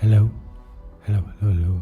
Hello. Hello, hello, hello.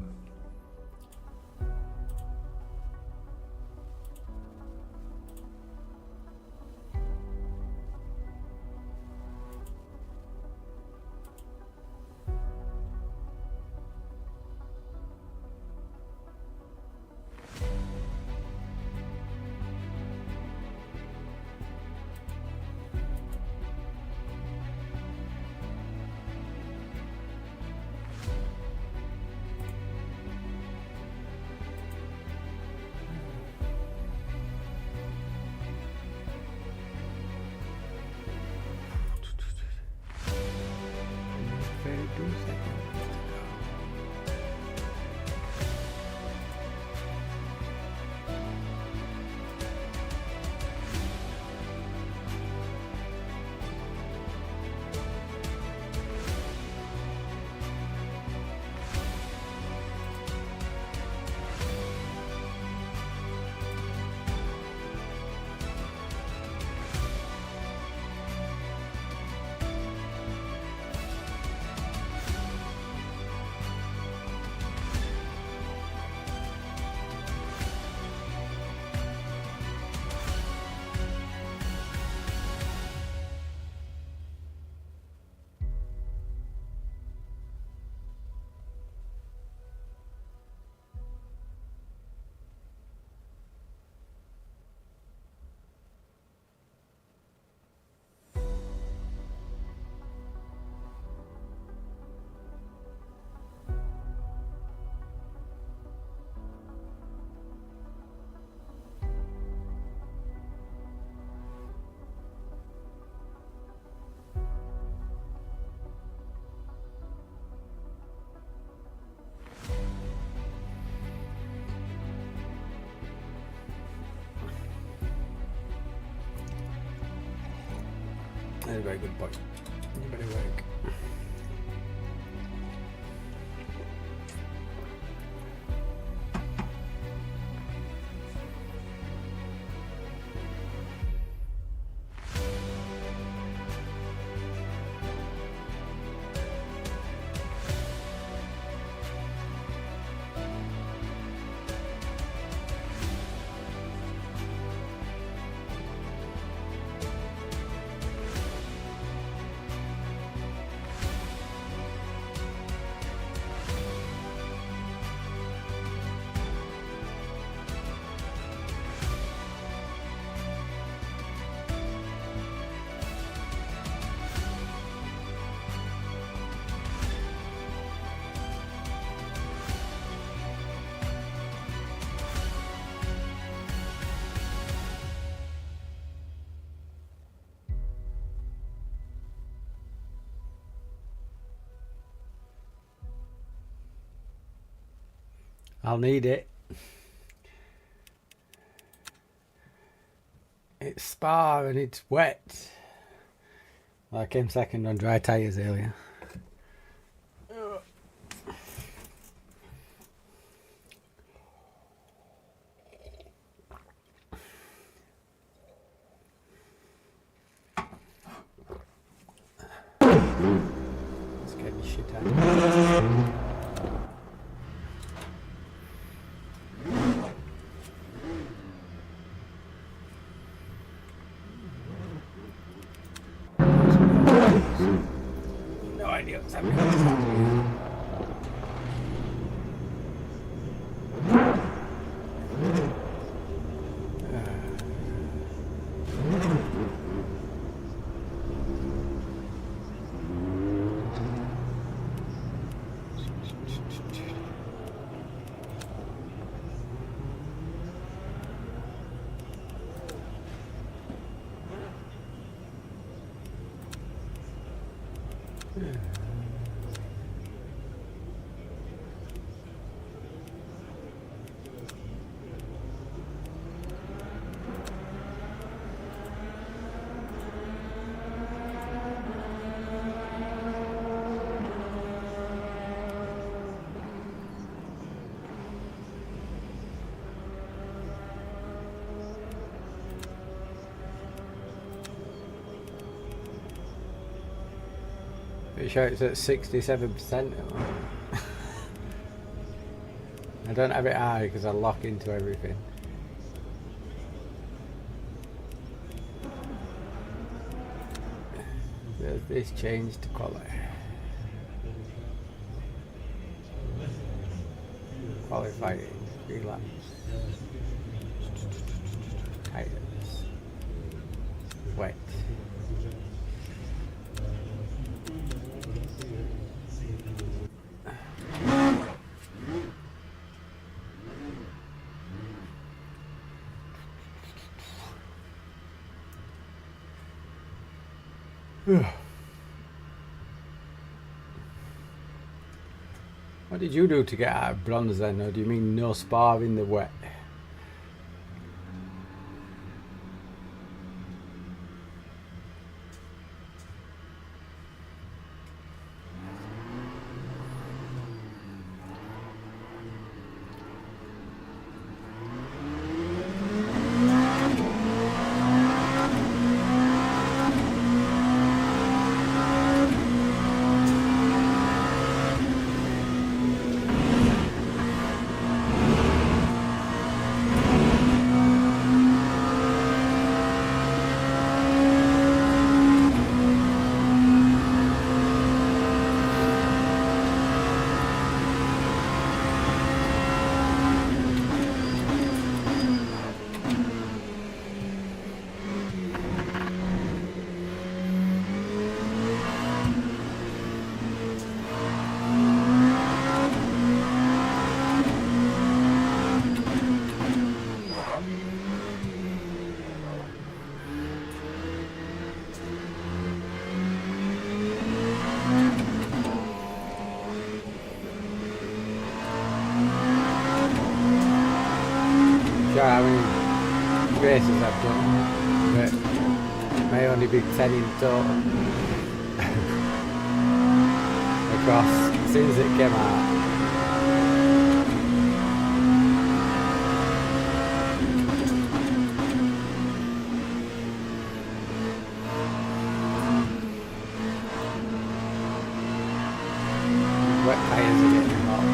That's a very good point. You better work. I'll need it. It's Spa and it's wet. Well, I came second on dry tyres earlier. Let's get this shit out. No idea what's happening. Pretty sure it's at 67%. I don't have it high because I lock into everything. There's this change to quality. Qualifying, relapse. Tires. Wet. What did you do to get out of bronze then, or do you mean no spar in the wet? How many races I've done, but it may only be 10 in total. Because as soon as it came out, wet tyres are getting hot.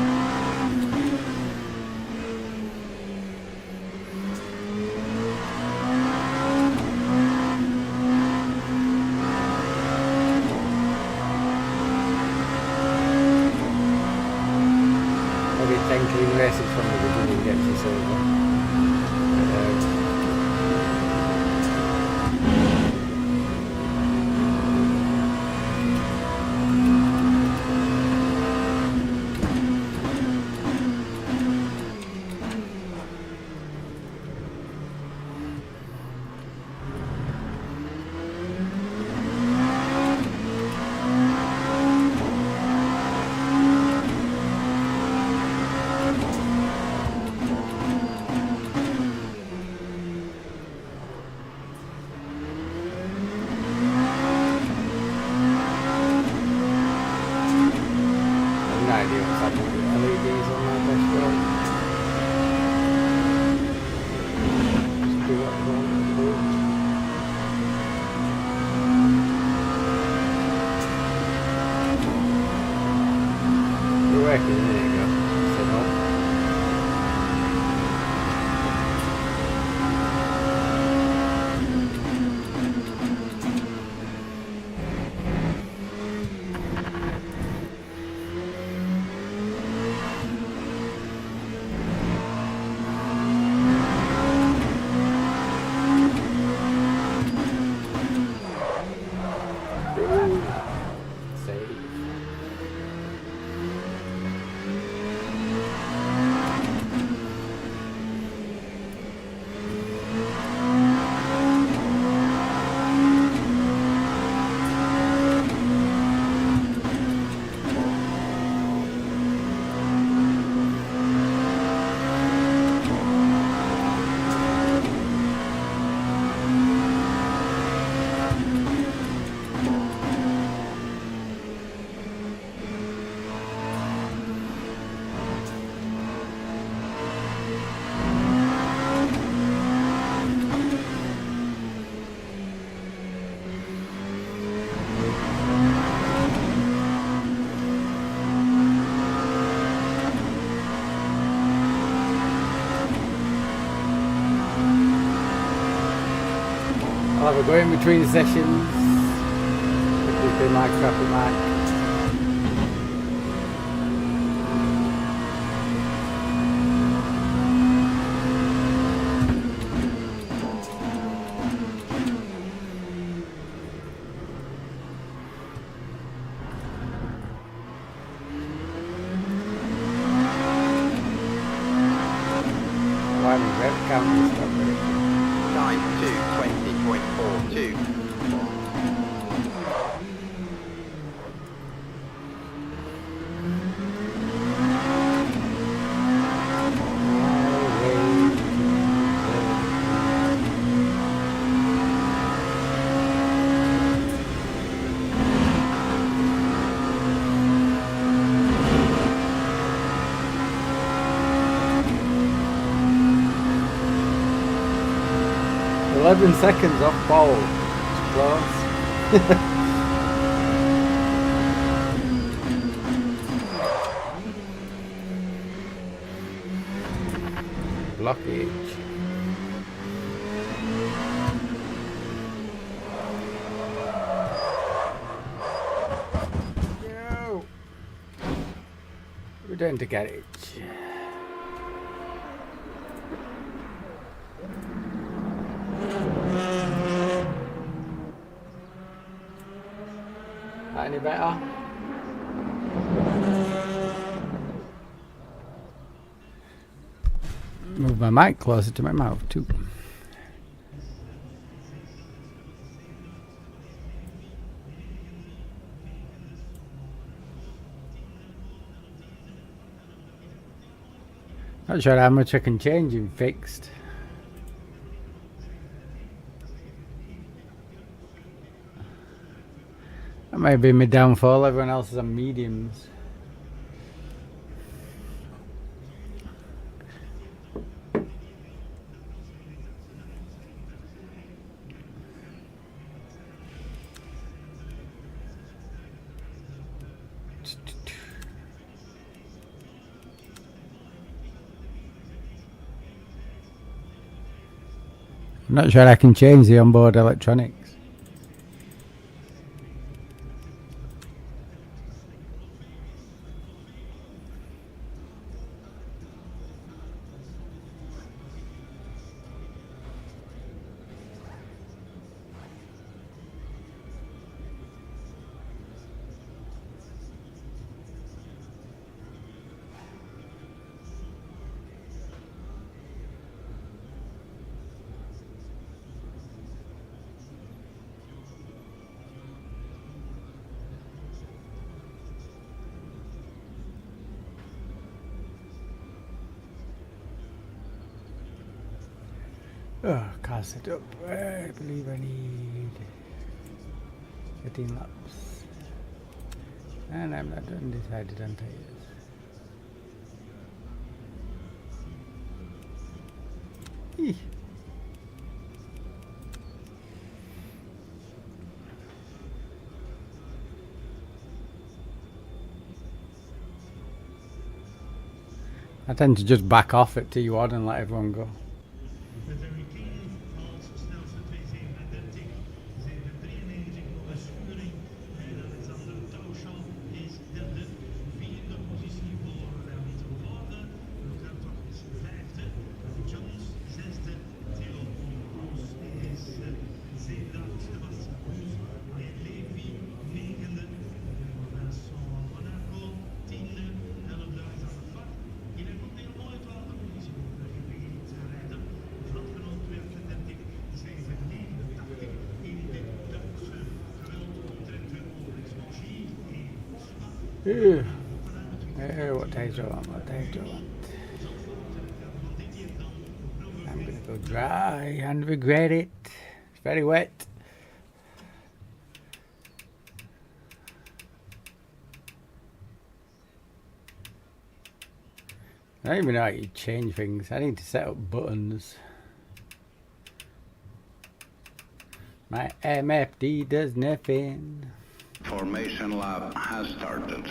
Clean races from the beginning gets you silver. LEDs on my dashboard. Just do what I want to do. You're working, there you go. Set up. I'll have a go in between sessions. Quickly my traffic mic. 9220.42. Seconds off pole. It's close. Blockage. Yo. We're doing to get it. Any better? Move my mic closer to my mouth too. Not sure how much I can change in fixed. That might be my downfall. Everyone else is on mediums. I'm not sure I can change the onboard electronics. Oh, car set up. I believe I need 13 laps. And I'm not undecided on tires. Eeh. I tend to just back off at T1 and let everyone go. What days do I want? What days do I want? I'm gonna go dry and regret it. It's very wet. I don't even know how you change things. I need to set up buttons. My MFD does nothing. Formation lab has started.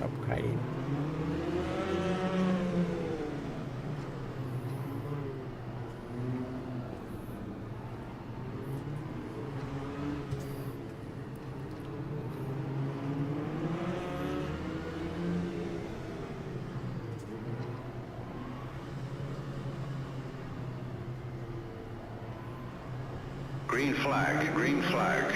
Stop crying. Green flag, green flag.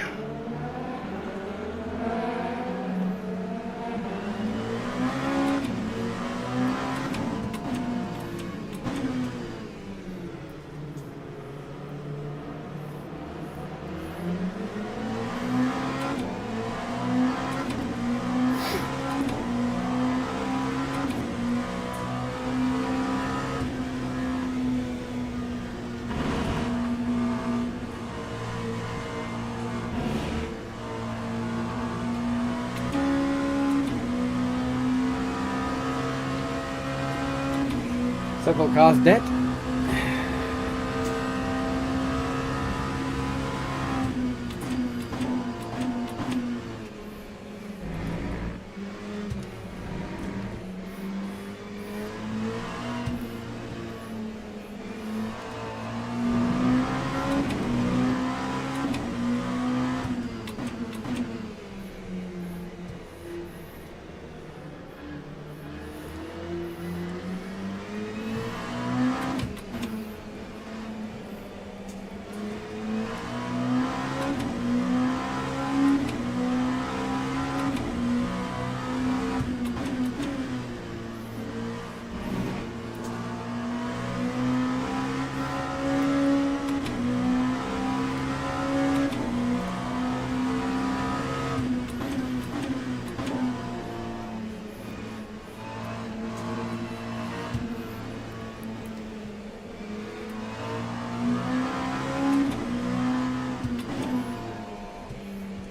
Several cars dead.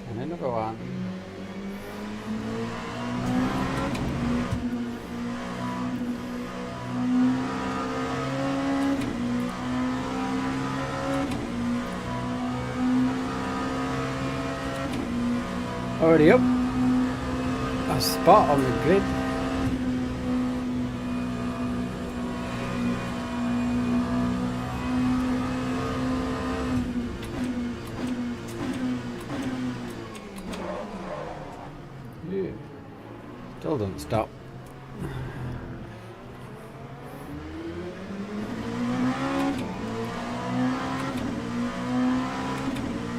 And another one. Already up. A spot on the grid. Yeah. Still don't stop.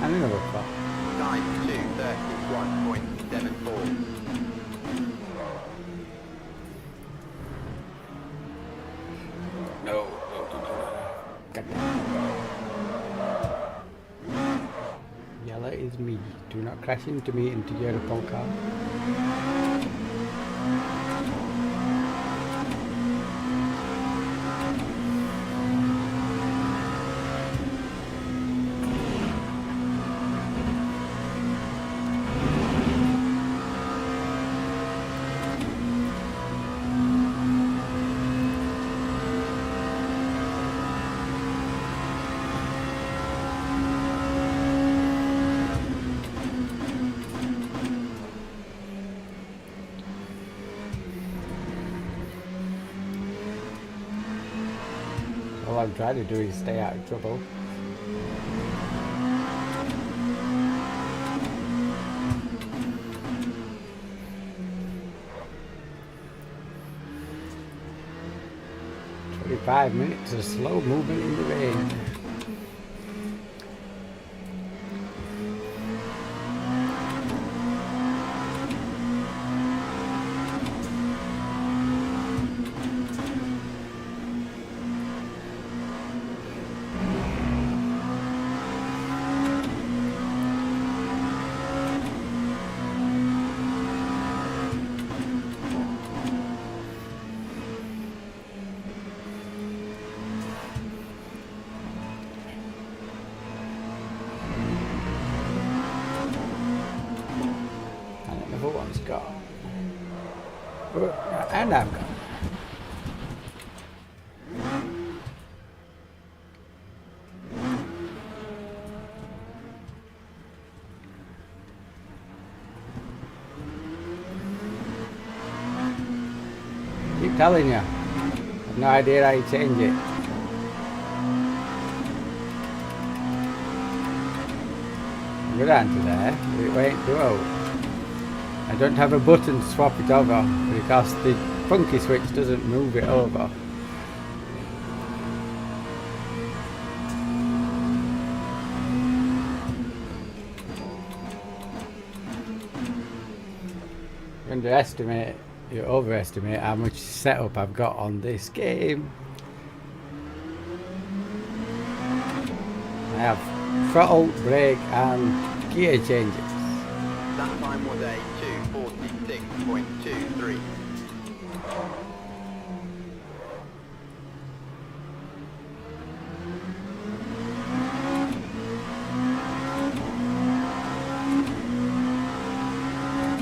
And another spot. Time 2:31.74. No. God damn. Yellow is me. Do not crash into me into your Europol car. All I'm trying to do is stay out of trouble. $25 of slow movement in the rain. One's gone. And I'm gone. Keep telling you. I've no idea how you change it. Go down to there. Wait, whoa. I don't have a button to swap it over because the funky switch doesn't move it over. You overestimate how much setup I've got on this game. I have throttle, brake and gear changes. That time was a 2:46.23.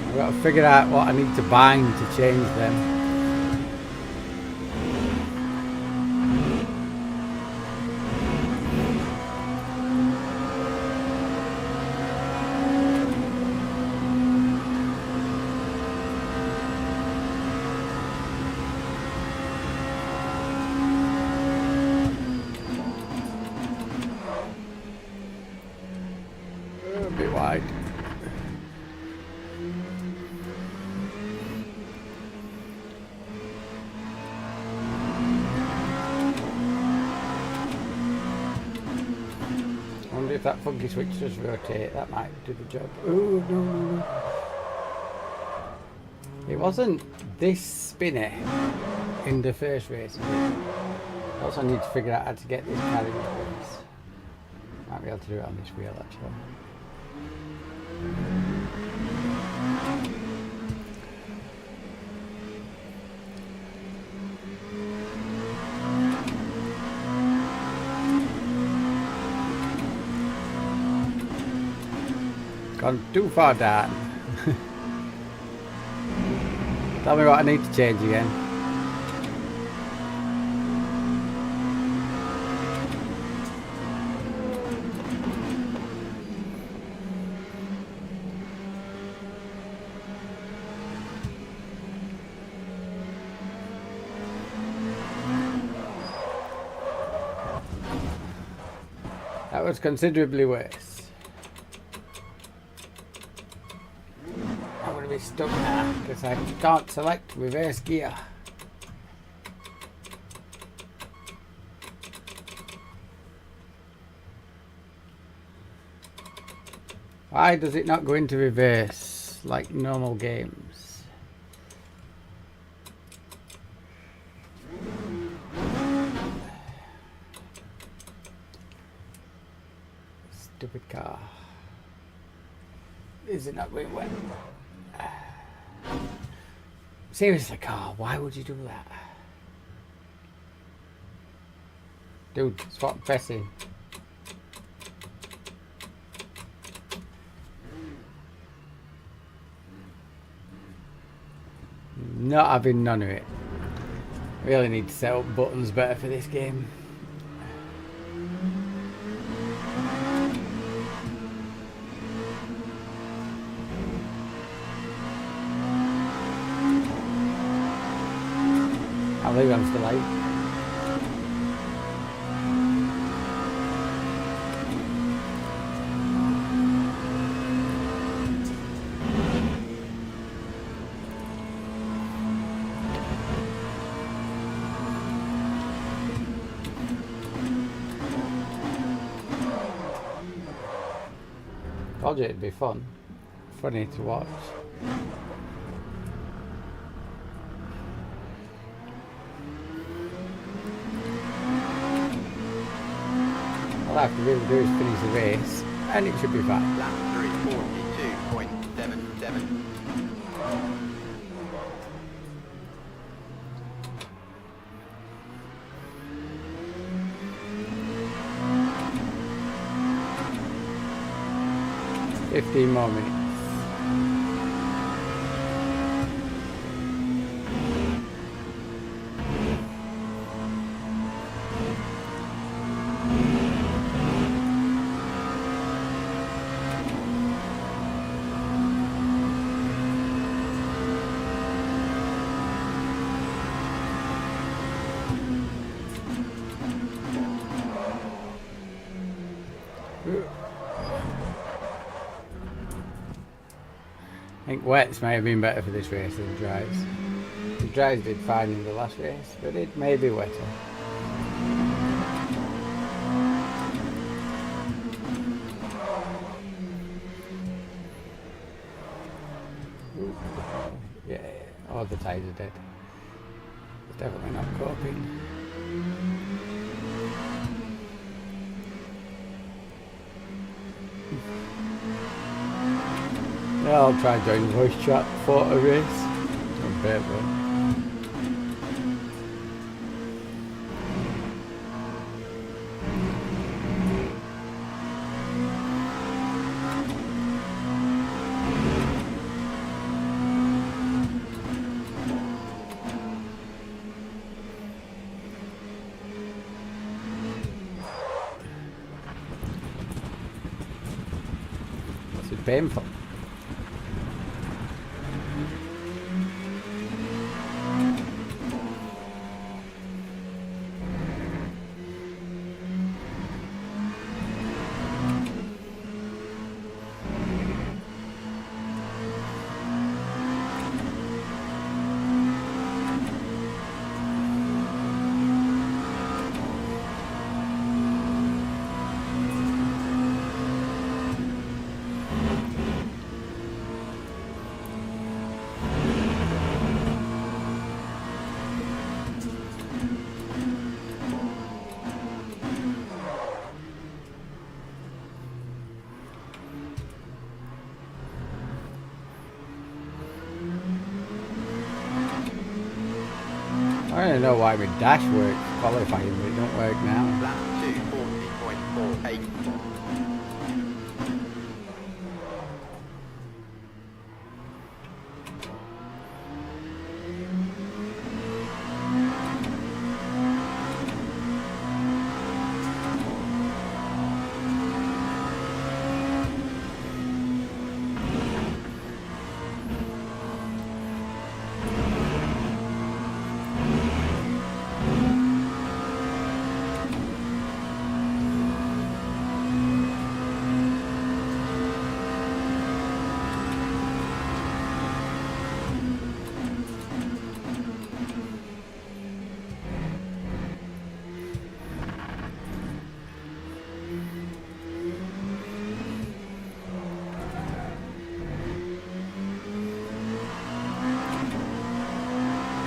I've got to figure out what I need to bind to change them. A bit wide. If that funky switch does rotate, that might do the job. Oh no. It wasn't this spinny in the first race. I also need to figure out how to get this car in reverse. Might be able to do it on this wheel actually. Gone too far down. Tell me what I need to change again. That was considerably worse. Stuck now because I can't select reverse gear. Why does it not go into reverse like normal games? Stupid car. Is it not going well? Seriously, car, why would you do that? Dude, stop pressing. Not having none of it. Really need to set up buttons better for this game. I believe I'm still out. Told you it'd be fun. Funny to watch. All I have to really do is finish the race and it should be fine. Lap 3:42.77. $15 more minutes. think wets may have been better for this race than dries. The dries did fine in the last race, but it may be wetter. Ooh. Yeah, all the tyres are dead. It's definitely not coping. Yeah, I'll try and join voice chat for a race on paper. This is painful. I don't know why my dash worked qualifying, but it don't work now. Lap 2:40.48.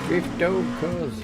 Drifto cuz.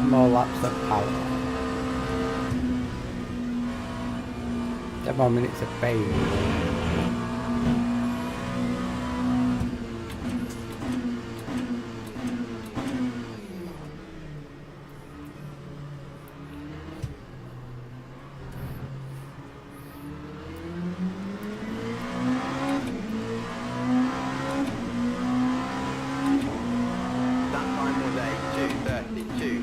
More laps of power. 10 more minutes of pain. That time was a 2:32.07.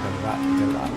I'm about to do that.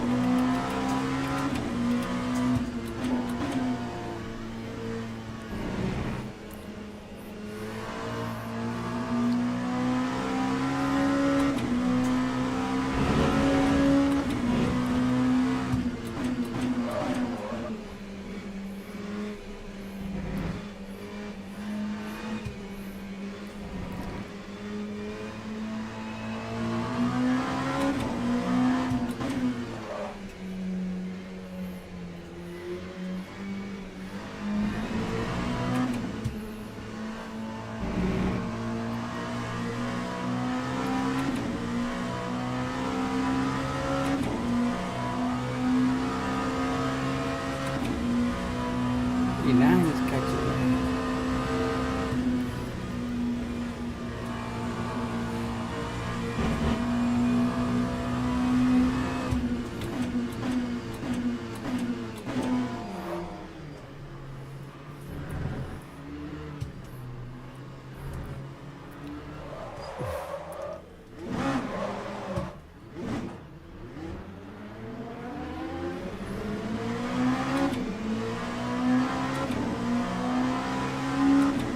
Now he's catching it.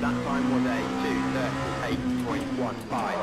That time was a 2:38.15.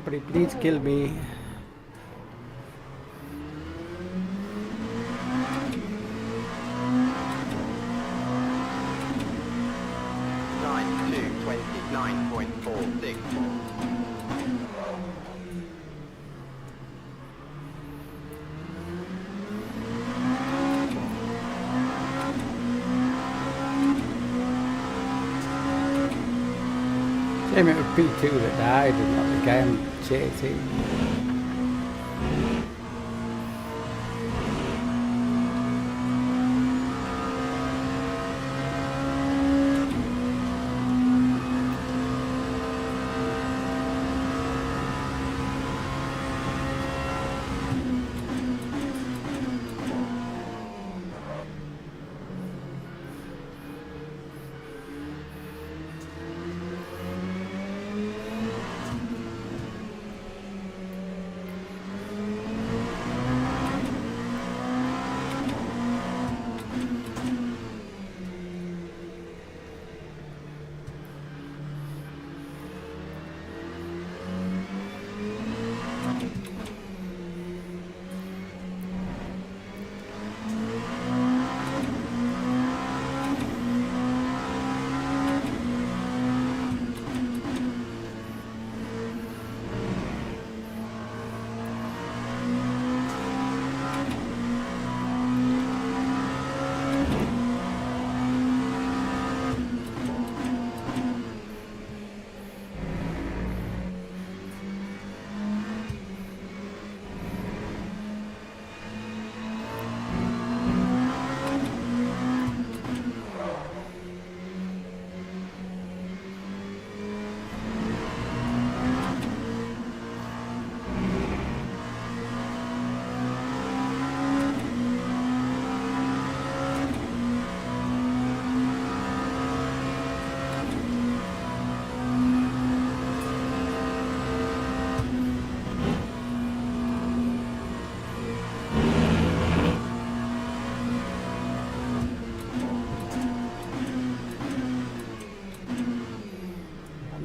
Somebody please kill me. Time to 29.46. Shame it was P2 that died and not the guy I'm chasing.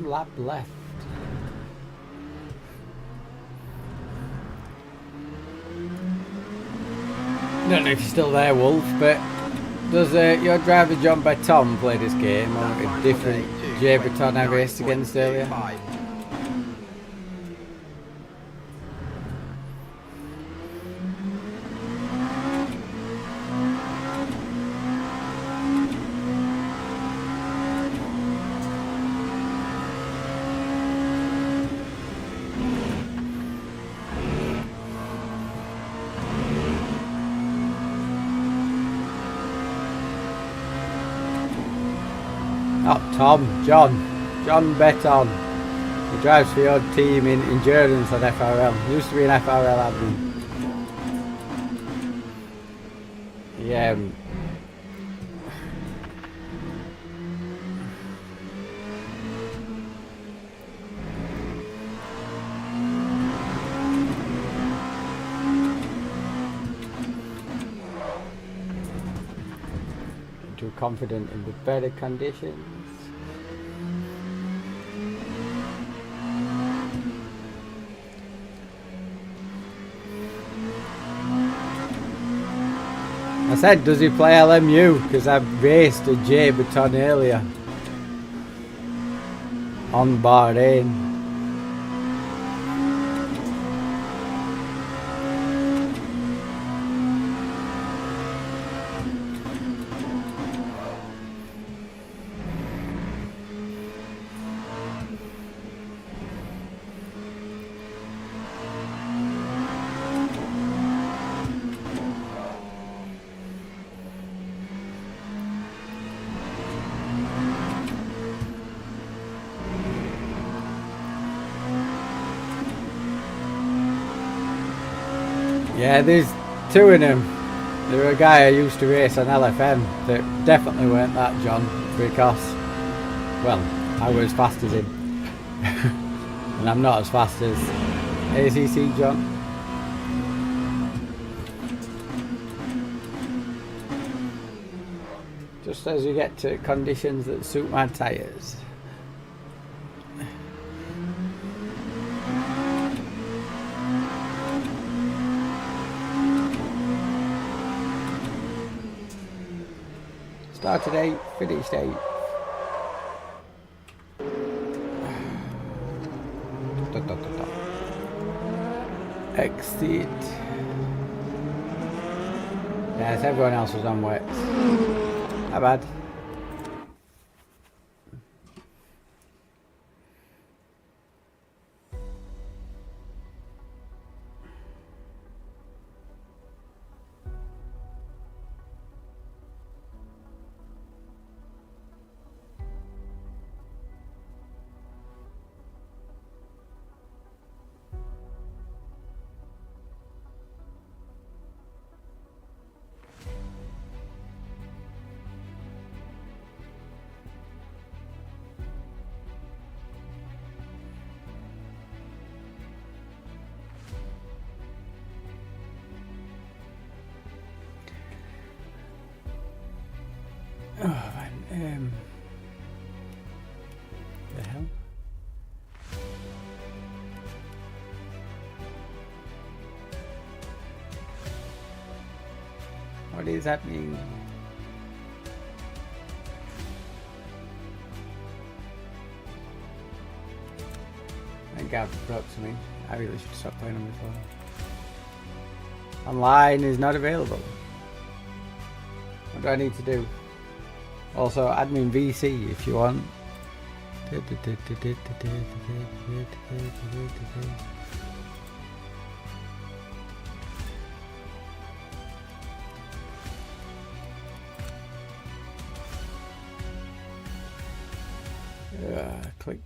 Lap left. Don't know if you're still there, Wolf, but does your driver John by Tom play this game or a different J Baton I raced against earlier? Not Tom, John Beton. He drives for your team in endurance at FRL. Used to be an FRL admin. Yeah. Too confident in the better conditions. I said, does he play LMU? Because I raced a J Baton earlier on Bahrain. Yeah, there's two of them. There were a guy I used to race on LFM that definitely weren't that John, because, well, I was as fast as him. And I'm not as fast as ACC John. Just as you get to conditions that suit my tyres. Started 8th, finished 8th. Exit. Yes, everyone else was on wets. Not bad. Oh, man. The hell? What is happening? Thank God for props to me. I really should stop playing on my phone. Online is not available. What do I need to do? Also, admin VC if you want. Click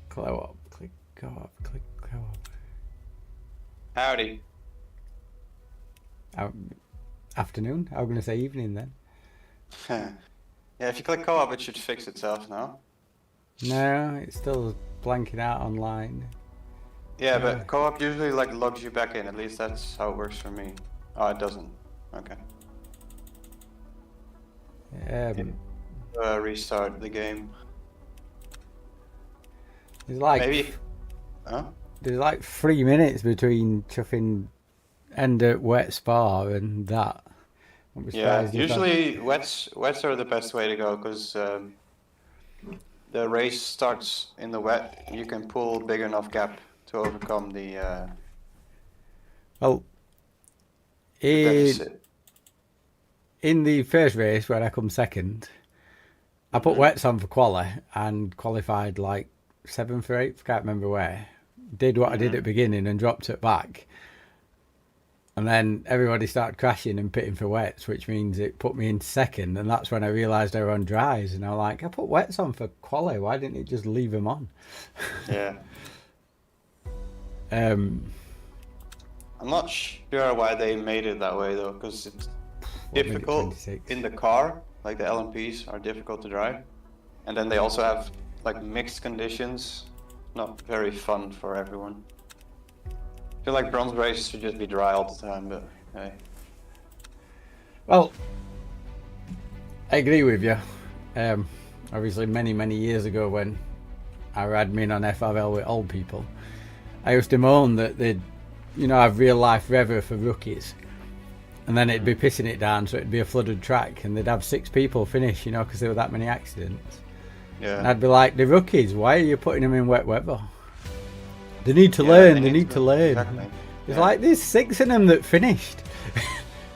co-op, click co-op, click co-op. Howdy. Afternoon? I was going to say evening then. Yeah, if you click co-op, it should fix itself now. No, it's still blanking out online. Yeah, but co-op usually like logs you back in. At least that's how it works for me. Oh, it doesn't. Okay. Restart the game. There's like Maybe. Huh? There's like 3 minutes between chuffing end at wet spa and that. Yeah, usually wets are the best way to go because the race starts in the wet. You can pull big enough gap to overcome the well, deficit. In the first race where I come second, I put wets on for quali and qualified like 7th or 8th, can't remember where. Did what I did at the beginning and dropped it back. And then everybody started crashing and pitting for wets, which means it put me in second. And that's when I realised they were on dries. And I was like, I put wets on for quali. Why didn't it just leave them on? Yeah. I'm not sure why they made it that way though, because it's difficult in the car. Like the LMPs are difficult to drive. And then they also have like mixed conditions. Not very fun for everyone. I feel like bronze races should just be dry all the time, but hey. Well, I agree with you. Obviously, many years ago when I were admin on FRL with old people, I used to moan that they'd, have real life rever for rookies. And then it'd be pissing it down, so it'd be a flooded track, and they'd have 6 people finish, because there were that many accidents. Yeah. And I'd be like, the rookies, why are you putting them in wet weather? They need to learn, they need to learn. Exactly. It's like there's 6 of them that finished.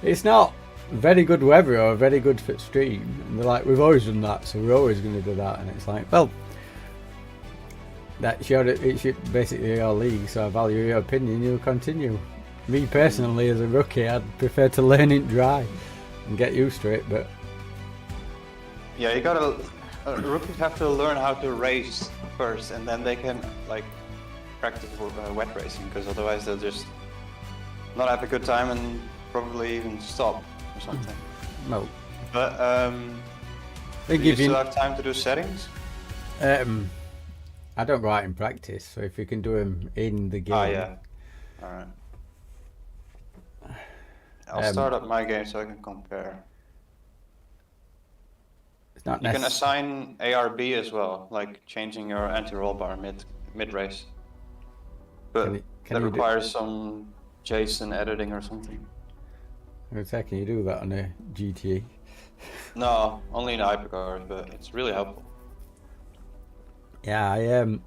It's not very good weather or very good for stream. And they're like, we've always done that, so we're always going to do that. And it's like, well, it's basically your league, so I value your opinion, you'll continue. Me personally, as a rookie, I'd prefer to learn it dry and get used to it, but... Yeah, you gotta... rookies have to learn how to race first, and then they can, like, practice wet racing, because otherwise they'll just not have a good time and probably even stop or something. No. But They do give you still have time to do settings? I don't go out in practice, so if you can do them in the game. Ah, yeah. Alright. I'll start up my game so I can compare. It's not You can assign ARB as well, like changing your anti-roll bar mid race. But that requires some JSON editing or something. I would say, can you do that on a GTE? No, only in hypercars, but it's really helpful. Yeah, I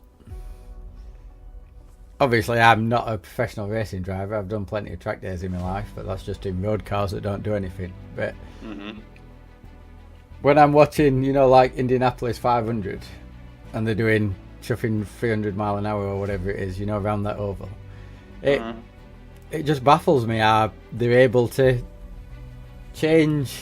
obviously I'm not a professional racing driver. I've done plenty of track days in my life, but that's just in road cars that don't do anything. But when I'm watching, you know, like Indianapolis 500, and they're doing chuffing 300 mile an hour or whatever it is, you know, around that oval, it just baffles me how they're able to change,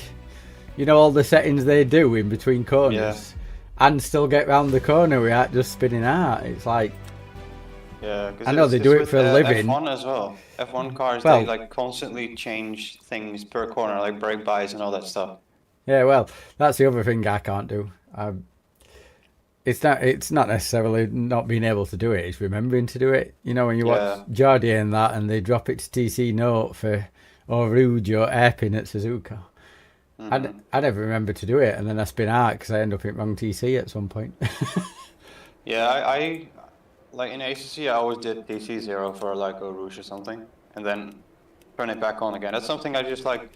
you know, all the settings they do in between corners and still get round the corner without just spinning out. It's like, yeah, I know they do it for a living. F1 as well. F1 cars, Well, they like constantly change things per corner, like brake buys and all that stuff. Yeah, well, that's the other thing I can't do. It's not necessarily not being able to do it, it's remembering to do it. You know, when you watch Jardy and that, and they drop it to TC note for Rude or airpin at Suzuka. I never remember to do it, and then I spin out because I end up in wrong TC at some point. Yeah, I like in ACC I always did TC 0 for like a Rouge or something, and then turn it back on again. That's something I just like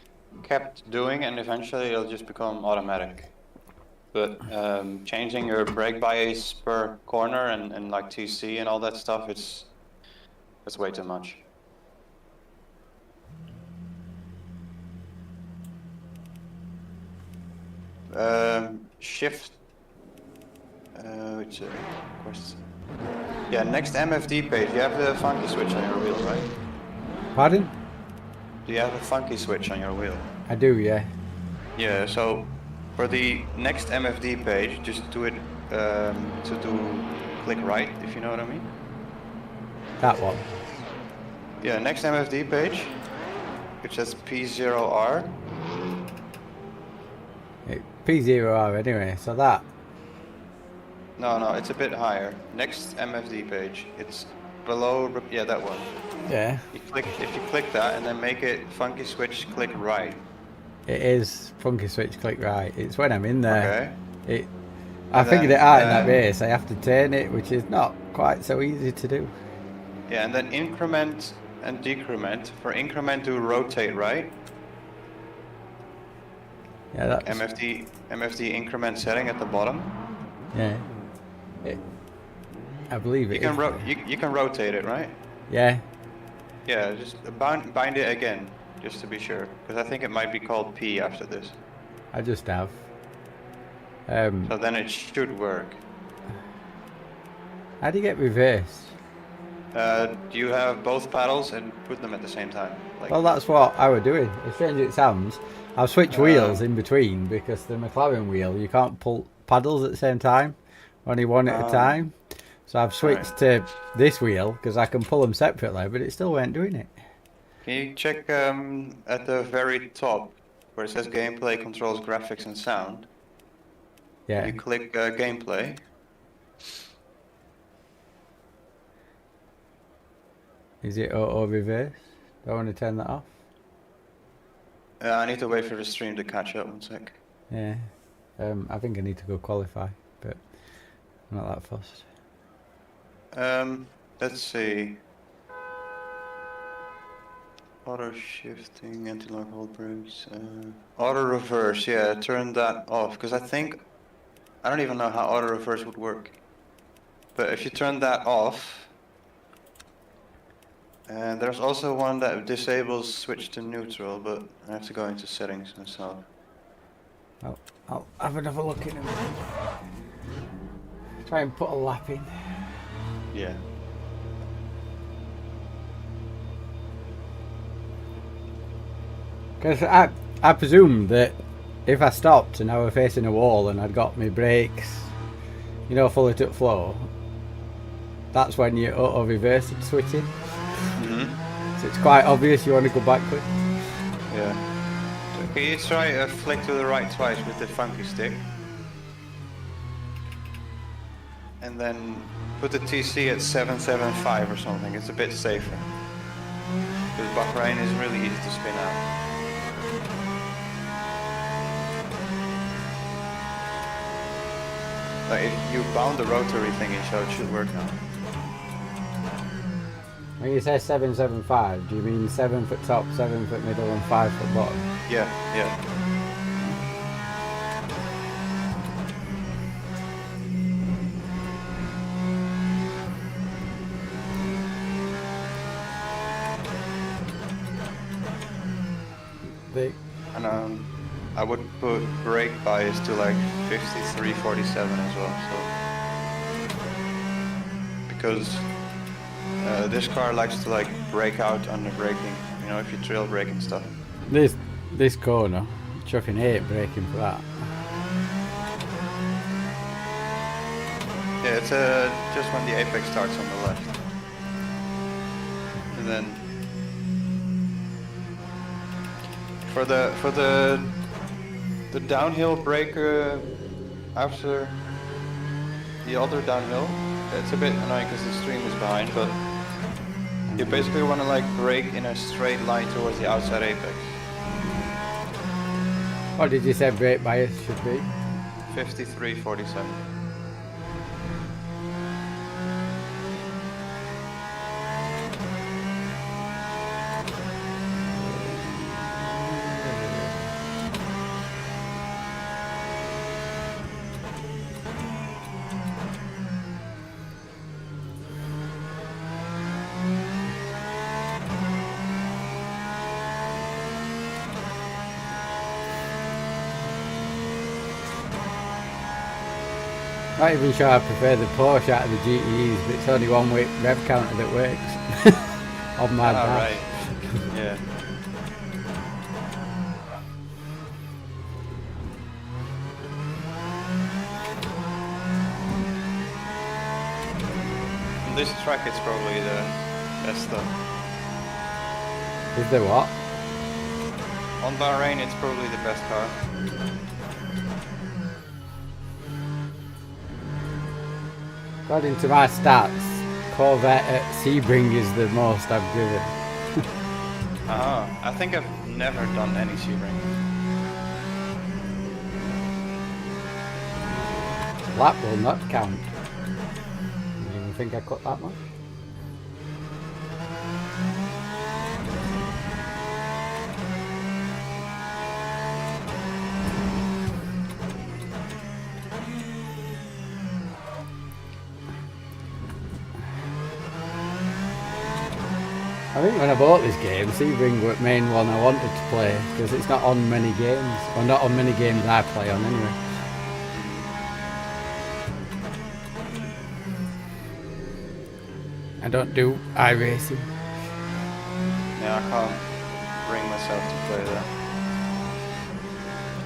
kept doing, and eventually it'll just become automatic. But changing your brake bias per corner and like TC and all that stuff, it's way too much. Shift. Which question? Yeah, next MFD page. You have the funky switch on your wheel, right? Pardon? Do you have a funky switch on your wheel? I do, yeah. Yeah. So for the next MFD page, just do it to do click right, if you know what I mean. That one. Yeah, next MFD page, which says P0R. P0R anyway, so that. No, it's a bit higher. Next MFD page, it's below, yeah, that one. Yeah. If you click that and then make it funky switch click right. It is funky switch click right. It's when I'm in there. Okay. I figured it out in that race. I have to turn it, which is not quite so easy to do. Yeah, and then increment and decrement. For increment, do rotate right. Yeah, that's... MFD increment setting at the bottom. Yeah. I believe it. You can rotate it, right? Yeah. Yeah, just bind it again, just to be sure, because I think it might be called P after this. I just have. So then it should work. How do you get reversed? Do you have both paddles and put them at the same time? Like, Well, that's what I were doing. As strange as it sounds, I've switched wheels in between because the McLaren wheel, you can't pull paddles at the same time, only one at a time. So I've switched to this wheel because I can pull them separately, but it still weren't doing it. Can you check at the very top where it says gameplay, controls, graphics, and sound? Yeah. You click gameplay. Is it auto reverse? Do I want to turn that off? I need to wait for the stream to catch up. 1 sec. Yeah. I think I need to go qualify, but I'm not that fussed. Let's see. Auto shifting, anti-lock hold brakes, auto reverse. Yeah, turn that off because I don't even know how auto reverse would work. But if you turn that off, and there's also one that disables switch to neutral, but I have to go into settings myself. I'll have another look in a minute. Try and put a lap in. Yeah. Because I presume that if I stopped and I were facing a wall and I'd got my brakes, you know, fully to flow, that's when you auto reverse it switching. So it's quite obvious you want to go backward. Yeah. So can you try a flick to the right twice with the funky stick? And then put the TC at 775 or something. It's a bit safer. Because Bahrain is really easy to spin out. Like if you bound the rotary thingy, so it should work now. When you say 775, do you mean 7 foot top, 7 foot middle, and 5 foot bottom? Yeah. They, And I would put brake bias to like 5347 as well. So because this car likes to like brake out under braking. You know, if you trail brake and stuff. this corner, chuffing 8 braking for that. Yeah, it's just when the apex starts on the left, and then for the downhill brake after the other downhill, it's a bit annoying because the stream is behind, but you basically want to like brake in a straight line towards the outside apex. What did you say brake bias should be? 5347. Not even sure I prefer the Porsche out of the GTEs, but it's only one way rev counter that works on my dash. Right. Yeah. On this track, it's probably the best though. Is there what? On Bahrain, it's probably the best car. According to my stats, Corvette at Sebring is the most I've driven. I think I've never done any Sebring. Lap will not count. You even think I cut that much? I think when I bought this game, Sebring was the main one I wanted to play because it's not on many games, or not on many games I play on anyway. I don't do iRacing. Yeah, I can't bring myself to play that.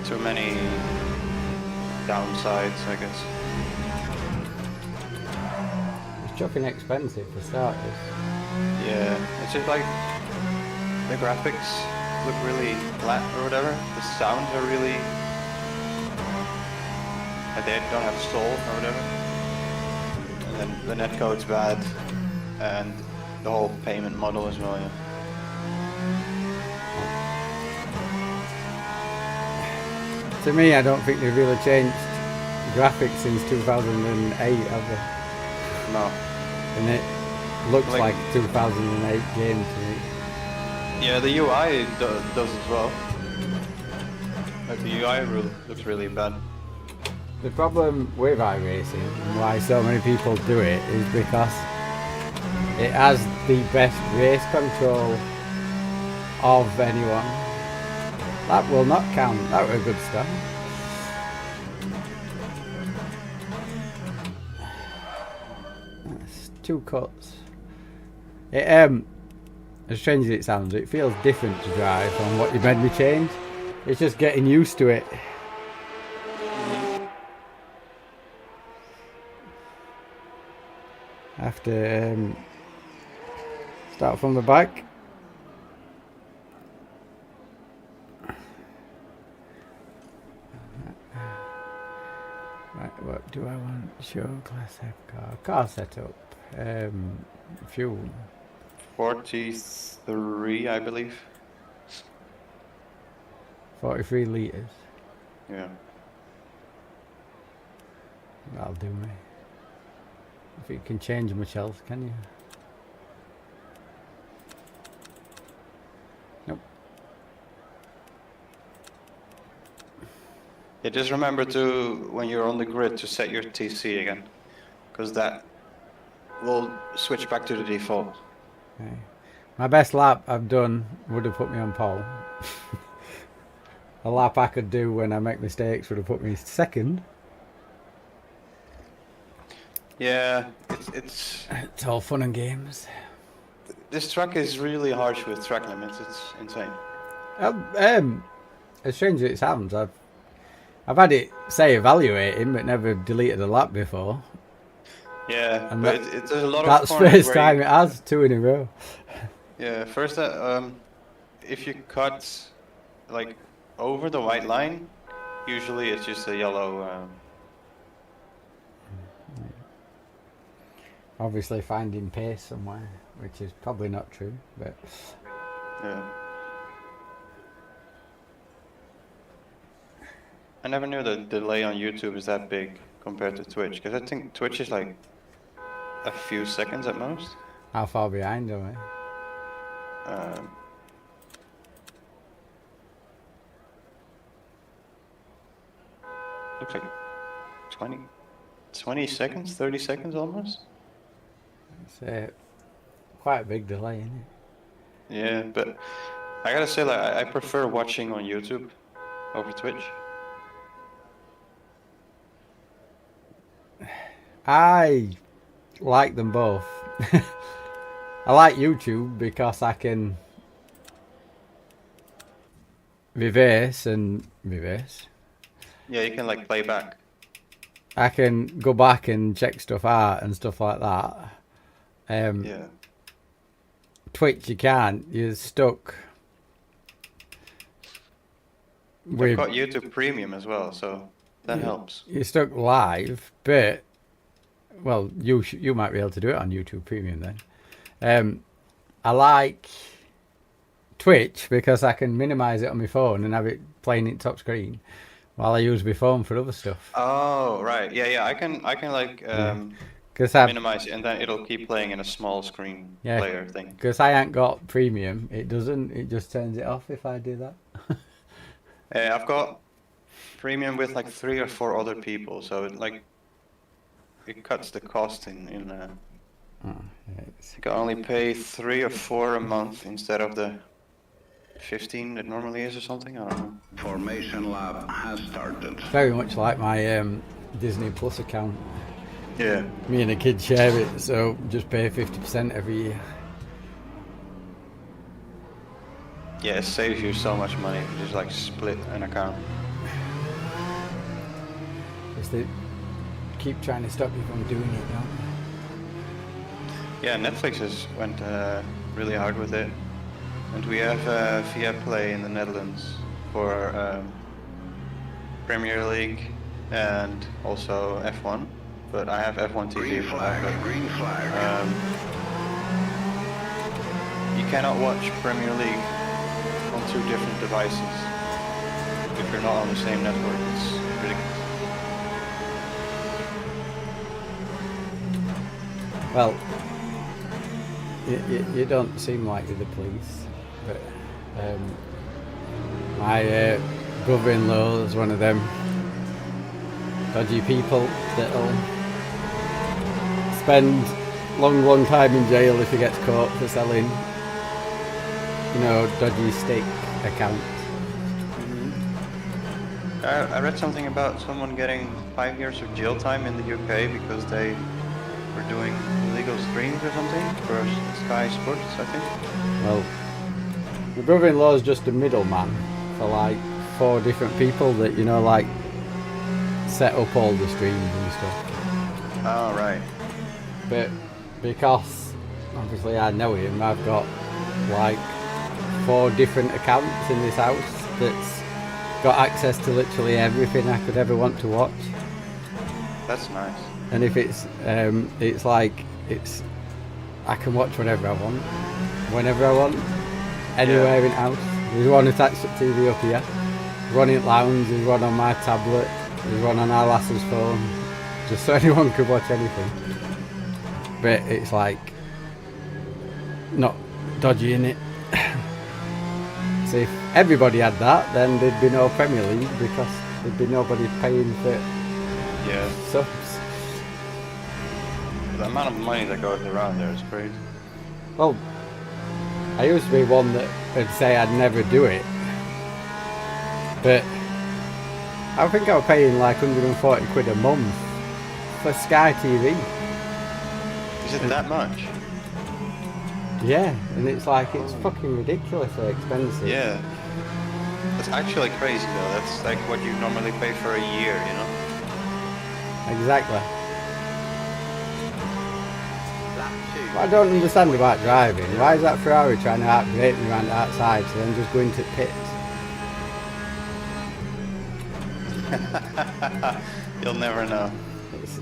Too many downsides, I guess. It's chucking expensive for starters. Yeah, it's just like the graphics look really flat or whatever. The sounds are really like they don't have soul or whatever. And then the netcode's bad, and the whole payment model as well. Yeah. To me, I don't think they've really changed graphics since 2008, have they? No. And it looks like 2008 game to me. Yeah, the UI does as well. Like the UI looks really bad. The problem with iRacing and why so many people do it is because it has the best race control of anyone. That will not count. That was a good start. That's 2 cuts. It as strange as it sounds, it feels different to drive from what you made me change. It's just getting used to it. I have to start from the back. Right, what do I want? Show class F car. Car setup. Fuel. 43, I believe. 43 litres. Yeah. That'll do me. If you can change much else, can you? Nope. Yeah, just remember to, when you're on the grid, to set your TC again, because that will switch back to the default. Okay. My best lap I've done would have put me on pole. a lap I could do when I make mistakes would have put me second. Yeah, it's It's all fun and games. this track is really harsh with track limits. It's insane. As strange as it sounds, I've had it say evaluating, but never deleted a lap before. Yeah, And but that- there's a lot of That's corners first where time you- it has 2 in a row. Yeah, first if you cut like over the white line, usually it's just a yellow. Obviously finding pace somewhere, which is probably not true, but Yeah. I never knew the delay on YouTube is that big compared to Twitch, because I think Twitch is like a few seconds at most. how far behind am I? Looks like 20 seconds, 30 seconds almost. It's quite a big delay, isn't it? Yeah, but I gotta say, like, I prefer watching on YouTube over Twitch. I like them both. I like YouTube because I can reverse. Yeah, you can like play back. I can go back and check stuff out and stuff like that. Yeah. Twitch you can't. You're stuck I've with. got YouTube Premium as well, so that helps. You're stuck live, but well, you might be able to do it on YouTube Premium then. I like Twitch because I can minimize it on my phone and have it playing it top screen, while I use my phone for other stuff. Oh, right. Yeah. I can like Because minimize it, and then it'll keep playing in a small screen Yeah. player thing. Because I ain't got Premium, it doesn't. It just turns it off if I do that. I've got Premium with like 3 or 4 other people, so it cuts the cost in. You can only pay 3 or 4 a month instead of the 15 it normally is or something. I don't know. Formation lap has started. Very much like my Disney Plus account. Yeah. Me and the kids share it, so just pay 50% every year. Yeah, it saves you so much money if you just like split an account. Because they keep trying to stop you from doing it, don't they? Yeah, Netflix has went really hard with it, and we have Viaplay in the Netherlands for Premier League and also F1. But I have F1 TV. Green for that, flag, but, green flag. you cannot watch Premier League on 2 different devices if you're not on the same network. It's ridiculous. Well, you don't seem like you're the police, but my brother-in-law is one of them dodgy people that'll spend long time in jail if he gets caught for selling, dodgy steak accounts. I read something about someone getting 5 years of jail time in the UK because they were doing illegal streams or something for Sky Sports, I think. Well, my brother-in-law is just a middleman for like 4 different people that set up all the streams and stuff. Oh, right. But because obviously I know him, I've got like 4 different accounts in this house that's got access to literally everything I could ever want to watch. That's nice. And if it's I can watch whatever I want, whenever I want, anywhere in house. There's one attached to TV up here, there's one in the lounge, there's one on my tablet, there's one on our lass's phone, just so anyone could watch anything. But it's like not dodgy in it. So if everybody had that, then there'd be no Premier League because there'd be nobody paying for Yeah. subs. The amount of money that goes around there is crazy. Well, I used to be one that would say I'd never do it. But I think I was paying like 140 quid a month for Sky TV. Is it that much? Yeah, and it's like, it's fucking ridiculously expensive. Yeah. That's actually crazy though. That's like what you normally pay for a year, you know? Exactly. Lap 2. What I don't understand about driving, why is that Ferrari trying to outbrake me around the outside to then just go into pits? You'll never know. It's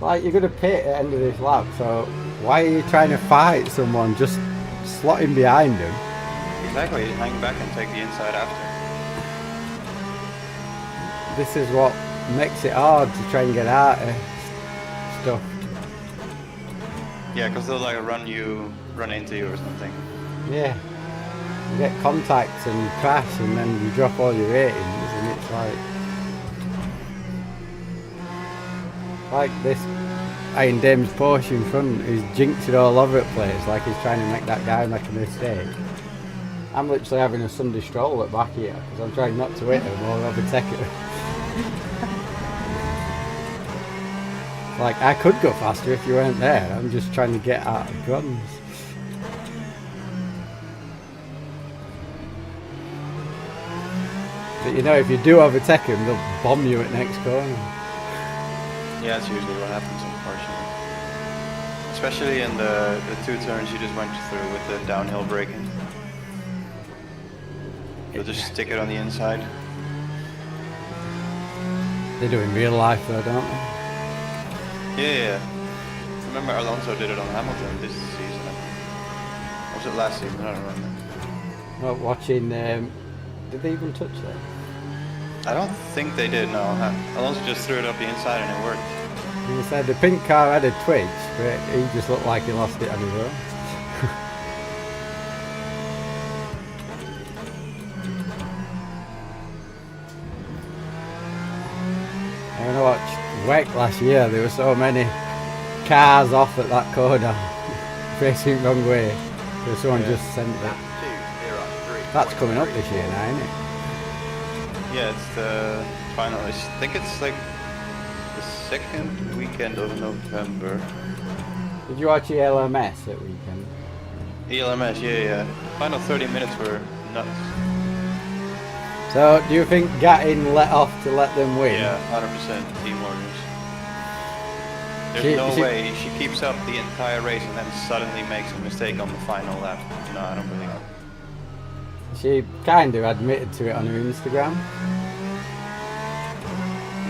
like you're going to pit at the end of this lap, so why are you trying to fight someone? Just slot in behind him. Exactly, hang back and take the inside after. This is what makes it hard to try and get out of stuff. Yeah, because they'll like run into you or something. Yeah. You get contacts and you crash and then you drop all your ratings and it's like this Iron Dame's Porsche in front who's jinxed it all over the place, like he's trying to make that guy make a mistake. I'm literally having a Sunday stroll at back here because I'm trying not to hit him or overtake him. Like, I could go faster if you weren't there. I'm just trying to get out of guns. But you know, if you do overtake him, they'll bomb you at next corner. Yeah, that's usually what happens, unfortunately. Especially in the 2 turns you just went through with the downhill braking. You'll just stick it on the inside. They do in real life though, don't they? Yeah. Remember Alonso did it on Hamilton this season. Or was it last season? I don't remember. Well, watching, did they even touch that? I don't think they did, no. Alonso just threw it up the inside and it worked. He said the pink car had a twitch, but he just looked like he lost it on his own. When I watched WEC last year, there were so many cars off at that corner, facing wrong way. So someone just sent it. Lap 2, 0, 3. That's coming up this year now, isn't it? Yeah, it's the final. I think it's like the second weekend of November. Did you watch ELMS that weekend? ELMS, yeah. Final 30 minutes were nuts. So, do you think Gattin let off to let them win? Yeah, 100% team orders. There's She- no she- way she keeps up the entire race and then suddenly makes a mistake on the final lap. No, I don't believe it. She kind of admitted to it on her Instagram.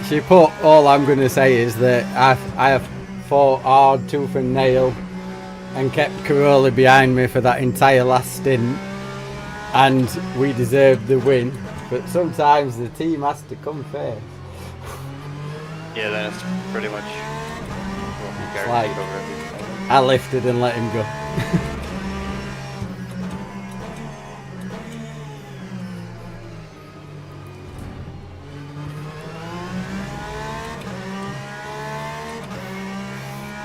She put, all I'm going to say is that I have fought hard tooth and nail and kept Corolla behind me for that entire last stint, and we deserved the win, but sometimes the team has to come first. Yeah, then it's pretty much well, guaranteed like- over everything. I lifted and let him go.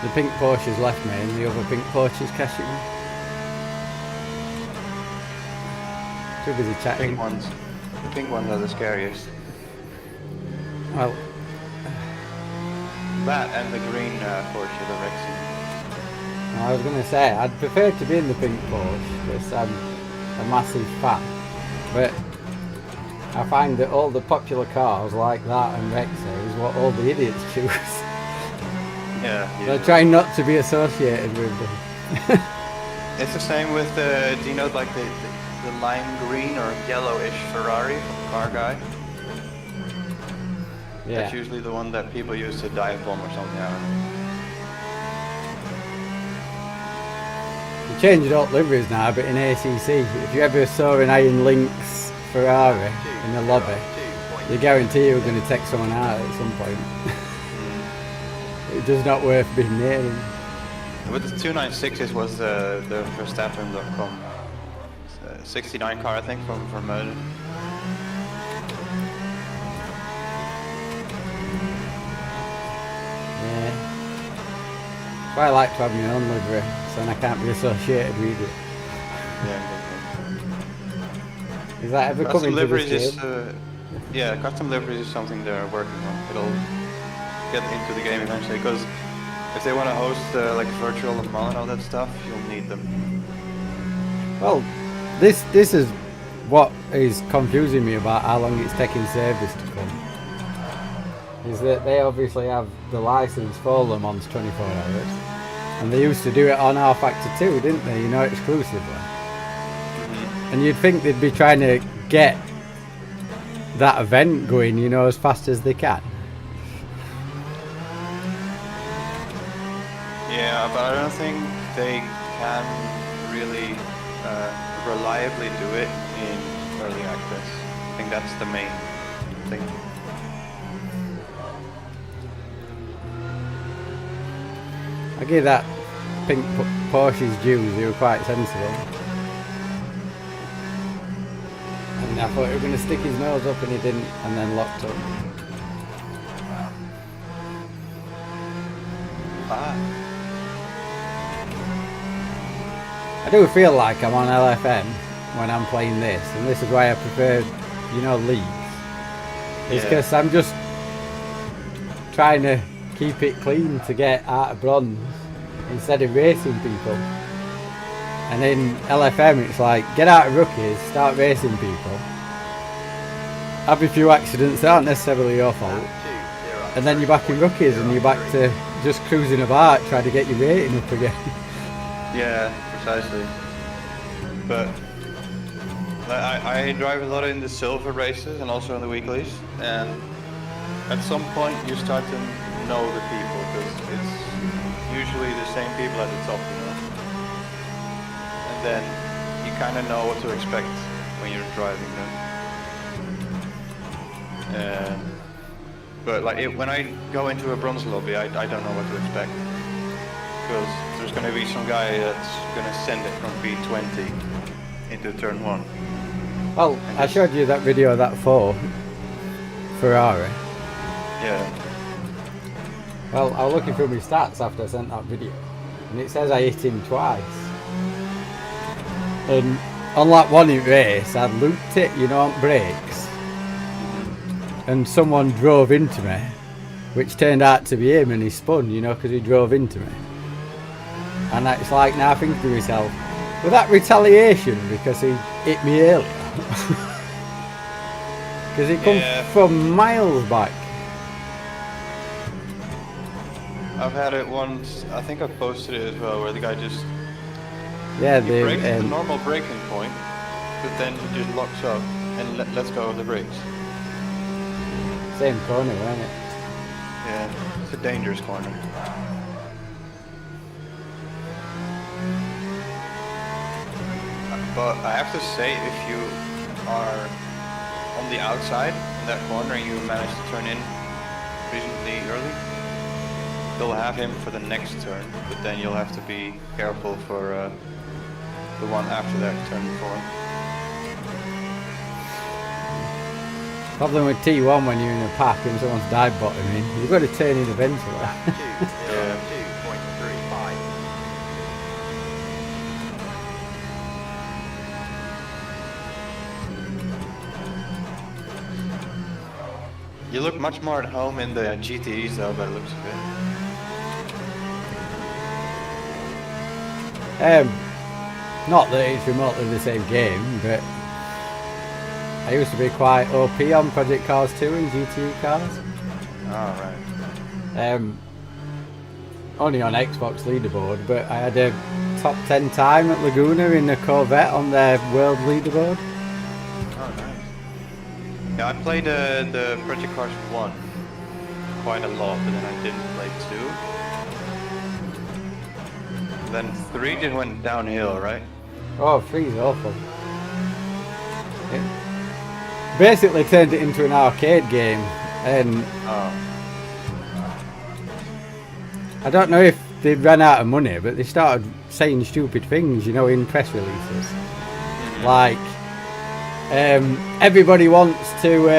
The pink Porsche's left me and the other pink Porsche's cashing me. Too busy chatting. The pink ones are the scariest. Well, That and the green Porsche, the Rexy. I was going to say, I'd prefer to be in the pink Porsche because I'm a massive fan. But I find that all the popular cars like that and Rexy is what all the idiots choose. Yeah. They're trying not to be associated with them. It's the same with the, do you know like the lime green or yellowish Ferrari from Car Guy? Yeah. That's usually the one that people use to dive bomb or something. I don't know. They changed all liveries now, but in ACC, if you ever saw an Iron Lynx Ferrari in the lobby, you guarantee you're going to take someone out at some point. It's just not worth being near him. With the 296s was the Verstappen.com 69 car, I think, from Vermeulen. Yeah. But I like to have my own livery, so then I can't be associated with it. Yeah, Is that ever Custom coming to liveries this is game? Yeah, custom liveries is something they're working on. It'll get into the game eventually, because if they want to host like virtual Le Mans and all that stuff, you'll need them. Well, this is what is confusing me about how long it's taking service to come. Is that they obviously have the license for Le Mans 24 hours, and they used to do it on R Factor 2, didn't they? You know, exclusively. And you'd think they'd be trying to get that event going, you know, as fast as they can. Yeah, but I don't think they can really reliably do it in early access. I think that's the main thing. I give that pink Porsche's dues, they were quite sensible. And I thought he was going to stick his nose up and he didn't, and then locked up. I do feel like I'm on LFM when I'm playing this, and this is why I prefer, you know, leagues. It's because I'm just trying to keep it clean to get out of bronze instead of racing people. And in LFM it's like, get out of rookies, start racing people. Have a few accidents that aren't necessarily your fault. And then you're back in rookies and you're back to just cruising about, trying to get your rating up again. Yeah, precisely. But I drive a lot in the silver races and also in the weeklies, and at some point you start to know the people, because it's usually the same people at the top, you know. And then you kind of know what to expect when you're driving them. But like when I go into a bronze lobby, I don't know what to expect, because there's going to be some guy that's going to send it from B20 into turn 1. Well, I showed you that video of that Ferrari. Yeah. Well, I was looking through my stats after I sent that video, and it says I hit him twice. And on that one race, I looped it, you know, on brakes, and someone drove into me, which turned out to be him, and he spun, you know, because he drove into me. And it's like, now I think to myself, was that retaliation because he hit me earlier? Because it comes from miles back. I've had it once, I think I posted it as well, where the guy just he brakes at the normal braking point, but then he just locks up and lets go of the brakes. Same corner, isn't it? Yeah, it's a dangerous corner. But I have to say, if you are on the outside in that corner and you manage to turn in reasonably early, you'll have him for the next turn, but then you'll have to be careful for the one after that, turn 4. Problem with T1 when you're in a pack and someone's dive bottoming, you've got to turn in eventually. Yeah. 2.35. You look much more at home in the GTEs though, by the looks of it. Not that it's remotely the same game, but I used to be quite OP on Project Cars 2 and GTE cars. Oh, right. Only on Xbox leaderboard, but I had a top 10 time at Laguna in the Corvette on their world leaderboard. Oh, nice. Yeah, I played the Project Cars 1 quite a lot, but then I didn't play 2. Then 3 just went downhill, right? Oh, 3's awful. It basically turned it into an arcade game, and I don't know if they ran out of money, but they started saying stupid things, you know, in press releases. Like, everybody wants to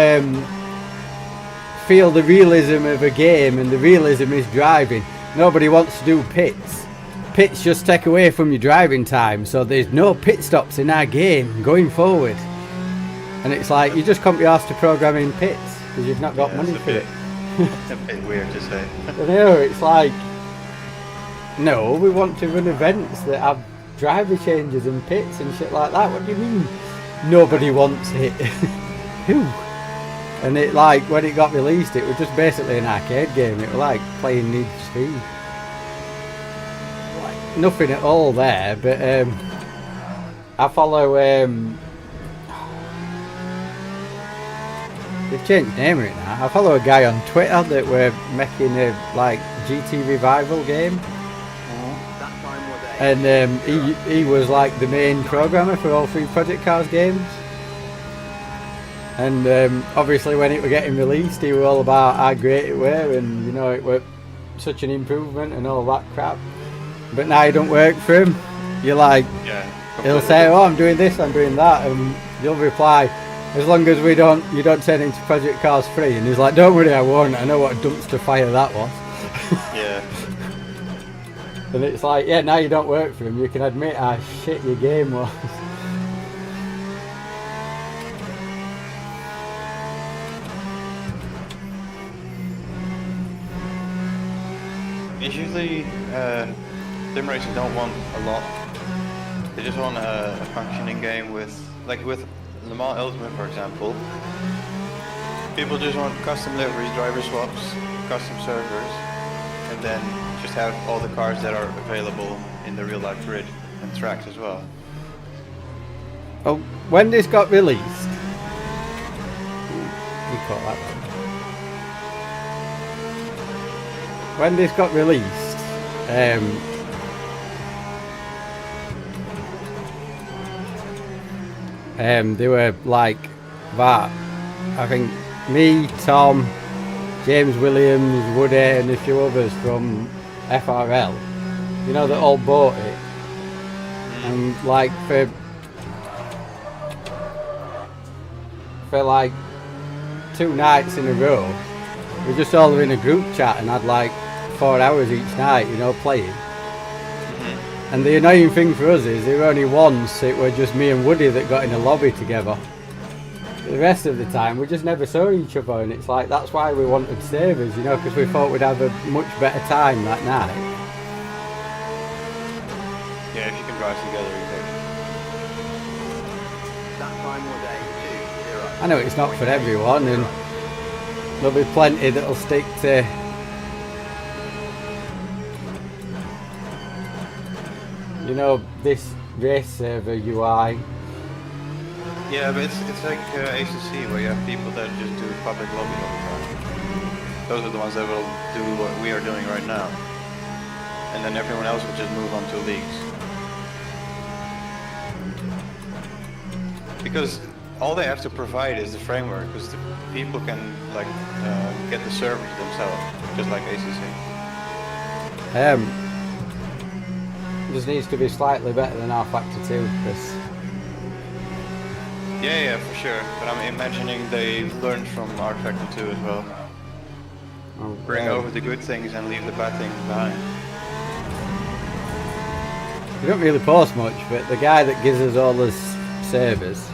feel the realism of a game, and the realism is driving. Nobody wants to do pits. Pits just take away from your driving time, so there's no pit stops in our game going forward. And it's like, you just can't be asked to program in pits because you've not got Yeah, money it's for it. it's a bit weird to say. I know, it's like, no, we want to run events that have driver changes and pits and shit like that. What do you mean nobody wants it? Who? And it, like, when it got released, it was just basically an arcade game. It was like playing Need for Speed. Like, nothing at all there, but I follow they've changed the name of it now. I follow a guy on Twitter that were making a like GT Revival game, That time was a and he was like the main programmer for all 3 Project Cars games. And obviously when it were getting released, he was all about how great it were, and you know it were such an improvement and all that crap. But now it don't work for him. You're like, Yeah. he'll completely. say, "Oh, I'm doing this, I'm doing that," and you'll reply, "As long as you don't turn into Project Cars 3." And he's like, "Don't worry, I won't. I know what a dumpster fire that was." Yeah. And it's like, yeah, now you don't work for him. You can admit how shit your game was. It's usually sim racing don't want a lot. They just want a functioning game with Le Mans Ultimate, for example. People just want custom liveries, driver swaps, custom servers, and then just have all the cars that are available in the real life grid and tracks as well. Oh, when this got released, you caught that one. When this got released, they were like that. I think me, Tom, James Williams, Woody, and a few others from FRL, you know, that all bought it. And like for like 2 nights in a row, we just all were in a group chat and had like 4 hours each night, you know, playing. And the annoying thing for us is there were only once it were just me and Woody that got in a lobby together. The rest of the time we just never saw each other, and it's like that's why we wanted savers, you know, because we thought we'd have a much better time that night. Yeah, if you can drive together, you can. that time was a 2-0. I know it's not for everyone, and there'll be plenty that'll stick to you know, this race server UI. Yeah, but it's like ACC, where you have people that just do public lobby all the time. Those are the ones that will do what we are doing right now. And then everyone else will just move on to leagues. Because all they have to provide is the framework, because the people can like get the servers themselves, just like ACC. This needs to be slightly better than R Factor 2, because Yeah, for sure. But I'm imagining they learned from R Factor 2 as well. Bring over the good things and leave the bad things behind. we don't really post much, but the guy that gives us all his servers,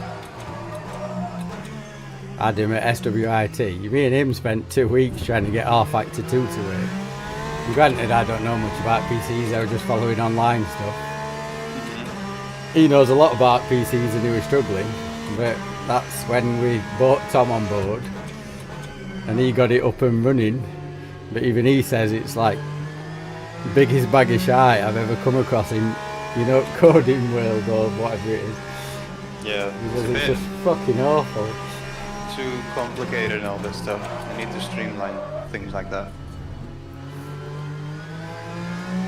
Adam at SWIT, me and him spent 2 weeks trying to get R Factor 2 to work. And granted, I don't know much about PCs, I was just following online stuff. He knows a lot about PCs and he was struggling, but that's when we brought Tom on board and he got it up and running. But even he says it's like the biggest bag of shite I've ever come across in, you know, coding world or whatever it is. Yeah, Because it's a it's bit just fucking awful. too complicated and all this stuff. I need to streamline things like that.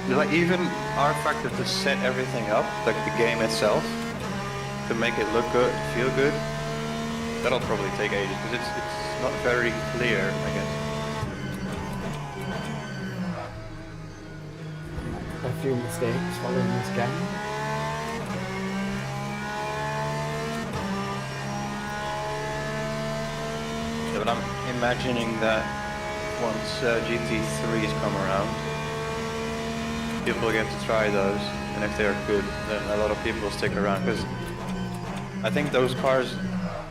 Like even R Factor to set everything up, like the game itself, to make it look good, feel good, that'll probably take ages because it's not very clear, I guess. A few mistakes following this game. Yeah, but I'm imagining that once GT3s come around, people get to try those, and if they're good, then a lot of people will stick around. Because I think those cars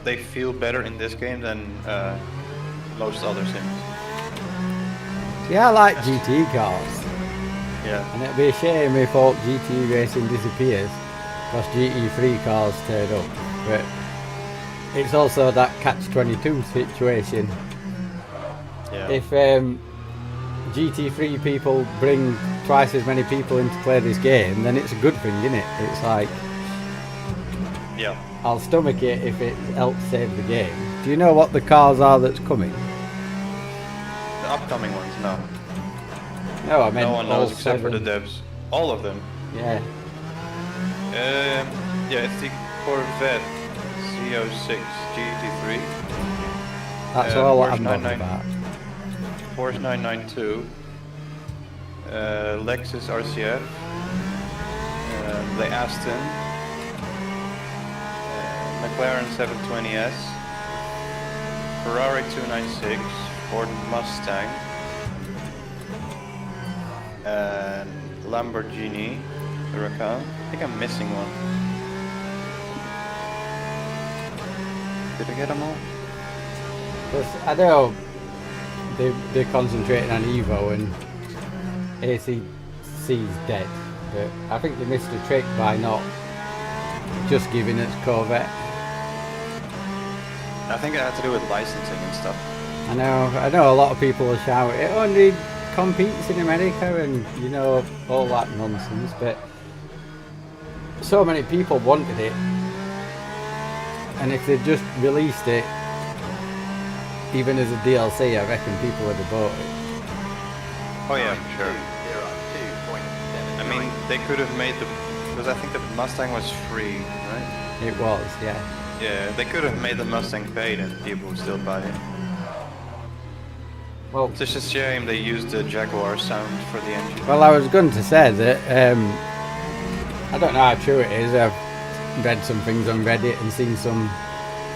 they feel better in this game than most other sims. See, I like GT cars. Yeah. And it'd be a shame if all GT racing disappears because GT3 cars turn up. But it's also that catch-22 situation. Yeah. If GT3 people bring twice as many people in to play this game, then it's a good thing, isn't it? It's like, yeah. I'll stomach it if it helps save the game. Do you know what the cars are that's coming? The upcoming ones, no. No, I meant no one all knows except for the 7. devs. All of them. Yeah. Yeah, it's the Corvette CO6 GT3. That's all Porsche I'm bothered 99 about. Porsche 992. Lexus RCF. The Aston. McLaren 720S. Ferrari 296. Ford Mustang. And Lamborghini Huracan. I think I'm missing one. Did I get them all? Because I know they're concentrating on Evo and ACC's dead, but I think they missed a trick by not just giving us Corvette. I think it had to do with licensing and stuff. I know a lot of people will shout it only competes in America and you know all that nonsense, but so many people wanted it, and if they'd just released it even as a DLC, I reckon people would have bought it. Oh yeah, sure. 202.7. I mean, they could have made the, because I think the Mustang was free, right? It was, yeah. Yeah, they could have made the Mustang paid and people would still buy it. Well, It's just a shame they used the Jaguar sound for the engine. well, I was going to say that I don't know how true it is. I've read some things on Reddit and seen some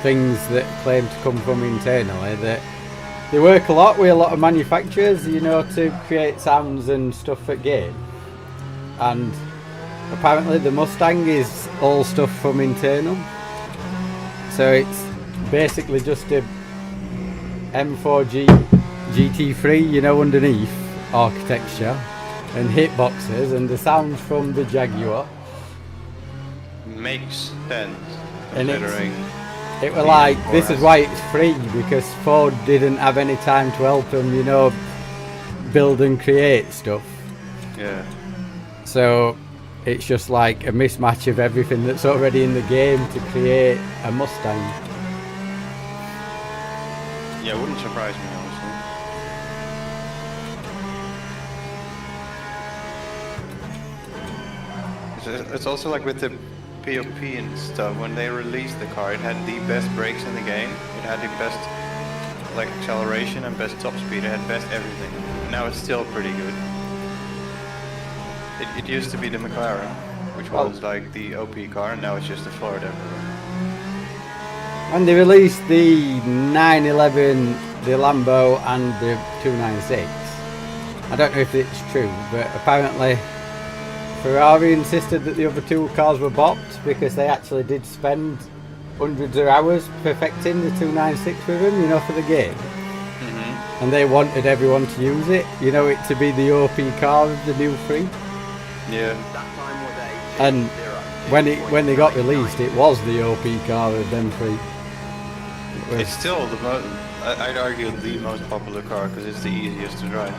things that claim to come from internally that they work a lot with a lot of manufacturers, you know, to create sounds and stuff for game. And apparently the Mustang is all stuff from internal. So it's basically just a M4G GT3, you know, underneath architecture and hitboxes and the sounds from the Jaguar. Makes sense, And it's- considering... It was the like, M4 this is has- why it's free, because Ford didn't have any time to help them, you know, build and create stuff. Yeah. So it's just like a mismatch of everything that's already in the game to create a Mustang. Yeah, it wouldn't surprise me, honestly. It's also like with the POP and stuff, when they released the car, it had the best brakes in the game. It had the best like acceleration and best top speed. It had best everything. Now it's still pretty good. It used to be the McLaren, which was like the OP car, and now it's just the Ford everywhere. When they released the 911, the Lambo and the 296, I don't know if it's true, but apparently Ferrari insisted that the other two cars were bopped because they actually did spend hundreds of hours perfecting the 296 with them, you know, for the game. Mm-hmm. And they wanted everyone to use it, you know, it to be the OP car of the new 3. Yeah. That time was a And when they got released, it was the OP car of them 3. It's still the most, I'd argue, the most popular car because it's the easiest to drive.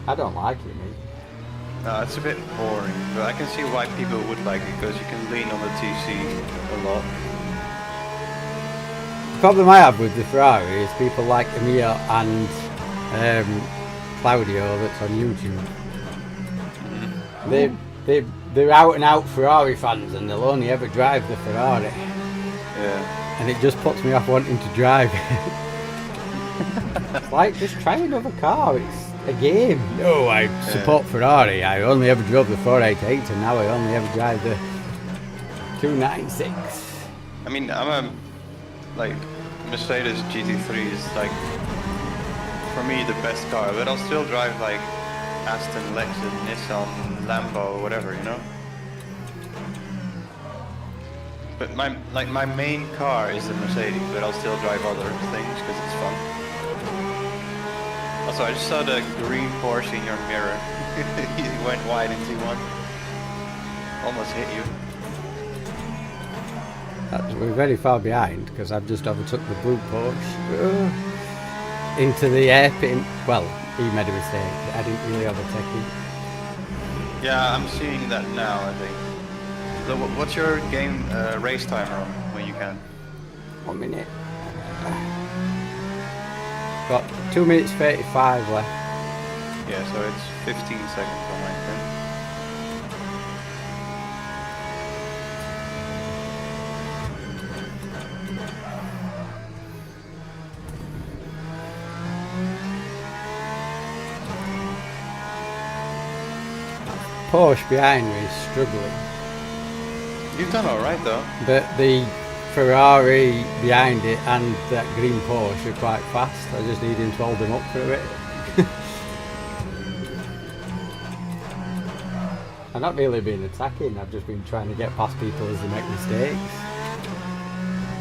I don't like it, mate. No, it's a bit boring, but I can see why people would like it because you can lean on the TC a lot. The problem I have with the Ferrari is people like Emir and Claudio that's on YouTube. They're out and out Ferrari fans and they'll only ever drive the Ferrari. Yeah. And it just puts me off wanting to drive it. It's like, just try another car, it's a game. No, I support Ferrari. I only ever drove the 488 and now I only ever drive the 296. I mean, I'm a, like, Mercedes GT3 is like, for me, the best car, but I'll still drive like Aston, Lexus, Nissan, Lambo, whatever, you know? But my main car is the Mercedes, but I'll still drive other things because it's fun. Also, I just saw the green Porsche in your mirror. He went wide into one. Almost hit you. We're very far behind because I've just overtook the blue Porsche into the airpin. Well, he made a mistake. I didn't really overtake him. Yeah, I'm seeing that now, I think. So what's your game race timer on when you can? 1 minute. Got 2 minutes 35 left. Yeah, so it's 15 seconds on my thing. Porsche behind me is struggling. You've done alright though. But the Ferrari behind it and that green Porsche are quite fast. I just need him to hold them up for a bit. I've not really been attacking, I've just been trying to get past people as they make mistakes.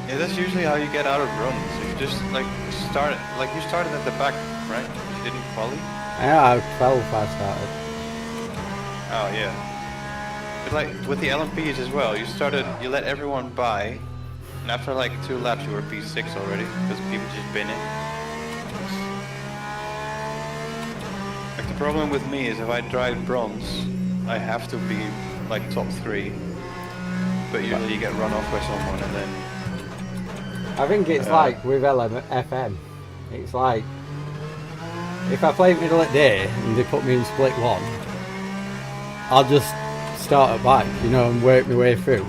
Yeah, that's usually how you get out of runs. If you just like start, like you started at the back, right? You didn't quali? I know how 12 I started. Oh yeah. But like with the LMPs as well, you let everyone by, and after like 2 laps you were P6 already, because people just bin it. Like the problem with me is if I drive bronze, I have to be like top 3, but usually you get run off by someone and then... I think it's like with FM, it's like, if I play middle of the day and they put me in split 1, I'll just start at back, you know, and work my way through.